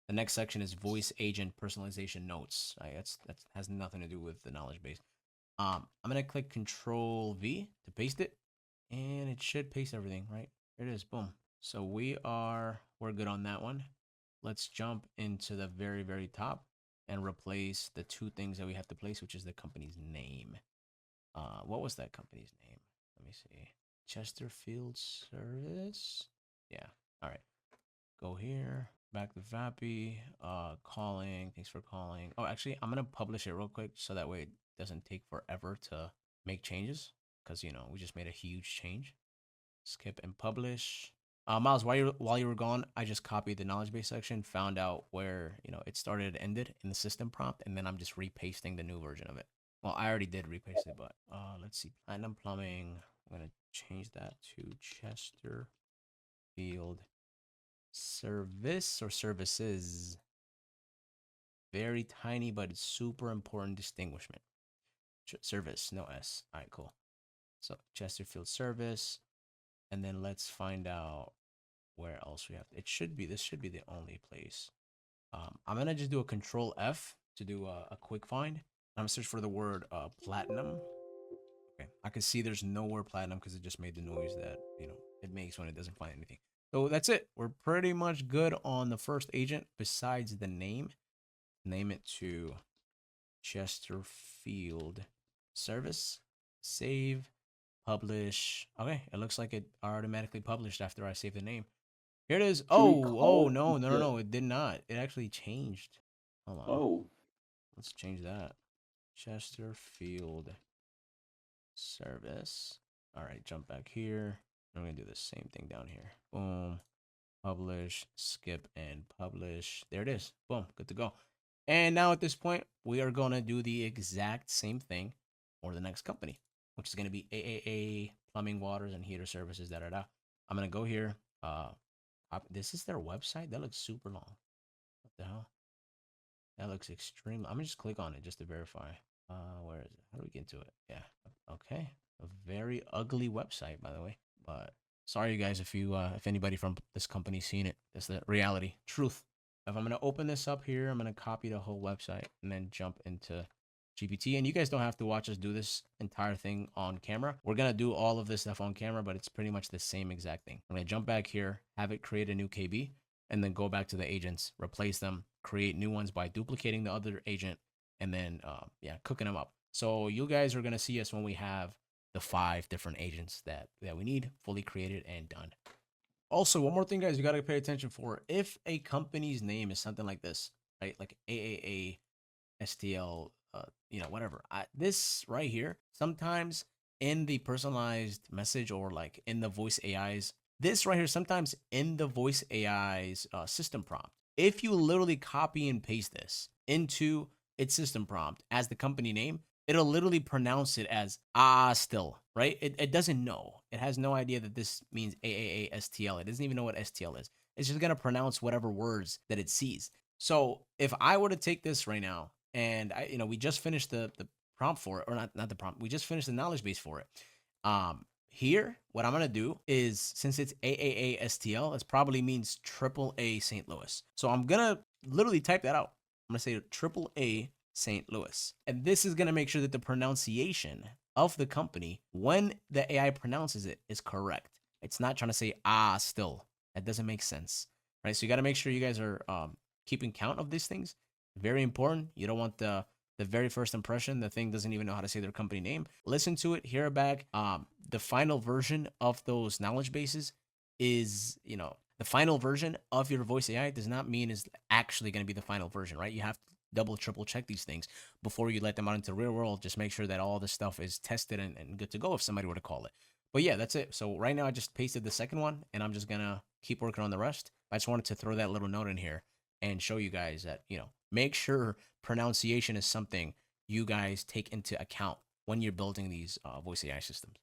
The next section is voice agent personalization notes. Right, that has nothing to do with the knowledge base. I'm gonna click Control V to paste it, and it should paste everything. Right, here it is. Boom. So we're good on that one. Let's jump into the very, very top and replace the two things that we have to place, which is the company's name. What was that company's name? Let me see. Chesterfield Service. Yeah. All right. Go here. Back to Vappy. Calling. Thanks for calling. Oh, actually, I'm gonna publish it real quick so that way it doesn't take forever to make changes because we just made a huge change. Skip and publish. Miles, while you were gone, I just copied the knowledge base section, found out where it started and ended in the system prompt, and then I'm just repasting the new version of it. Well, I already did repaste it, but let's see. Platinum Plumbing. I'm gonna change that to Chesterfield Service or Services. Very tiny, but it's super important distinguishment. Service, no S. All right, cool. So Chesterfield Service, and then let's find out where else we have. This should be the only place. I'm gonna just do a Control F to do a quick find. I'm gonna search for the word platinum. Okay, I can see there's no word platinum because it just made the noise that it makes when it doesn't find anything. So that's it. We're pretty much good on the first agent besides the name. Name it to Chesterfield Service. Save. Publish. Okay, it looks like it automatically published after I saved the name. Here it is. Oh, no. It did not. It actually changed. Hold on. Oh. Let's change that. Chesterfield Service. All right, jump back here. I'm going to do the same thing down here. Boom. Publish, skip, and publish. There it is. Boom. Good to go. And now at this point, we are going to do the exact same thing for the next company, which is going to be AAA Plumbing, Waters, and Heater Services. I'm going to go here. This is their website. That looks super long. What the hell? That looks extreme. I'm gonna just click on it just to verify. Where is it? How do we get to it? Yeah. Okay. A very ugly website, by the way. But sorry, you guys, if anybody from this company's seen it. That's the reality, truth. If I'm gonna open this up here, I'm gonna copy the whole website and then jump into GPT. And you guys don't have to watch us do this entire thing on camera. We're gonna do all of this stuff on camera, but it's pretty much the same exact thing. I'm gonna jump back here, have it create a new KB, and then go back to the agents, replace them, create new ones by duplicating the other agent, and then cooking them up. So you guys are gonna see us when we have the 5 different agents that we need fully created and done. Also, one more thing, guys, you got to pay attention for. If a company's name is something like this, right? Like AAA, STL, whatever. This right here, sometimes in the personalized message or like in the voice AIs, this right here, sometimes in the voice AI's system prompt, if you literally copy and paste this into its system prompt as the company name, it'll literally pronounce it as still, right? It doesn't know. It has no idea that this means AAA STL. It doesn't even know what STL is. It's just going to pronounce whatever words that it sees. So if I were to take this right now and we just finished the prompt for it, or not the prompt, we just finished the knowledge base for it. Here, what I'm gonna do is, since it's AAA STL, it probably means AAA St. Louis. So I'm gonna literally type that out. I'm gonna say AAA St. Louis, and this is gonna make sure that the pronunciation of the company when the AI pronounces it is correct. It's not trying to say still. That doesn't make sense, right? So you got to make sure you guys are keeping count of these things. Very important. You don't want the very first impression, the thing doesn't even know how to say their company name. Listen to it, hear it back. The final version of those knowledge bases is, the final version of your voice AI does not mean is actually going to be the final version, right? You have to double, triple check these things before you let them out into the real world. Just make sure that all this stuff is tested and good to go if somebody were to call it. But yeah, that's it. So right now I just pasted the second one and I'm just going to keep working on the rest. I just wanted to throw that little note in here and show you guys that, make sure pronunciation is something you guys take into account when you're building these voice AI systems.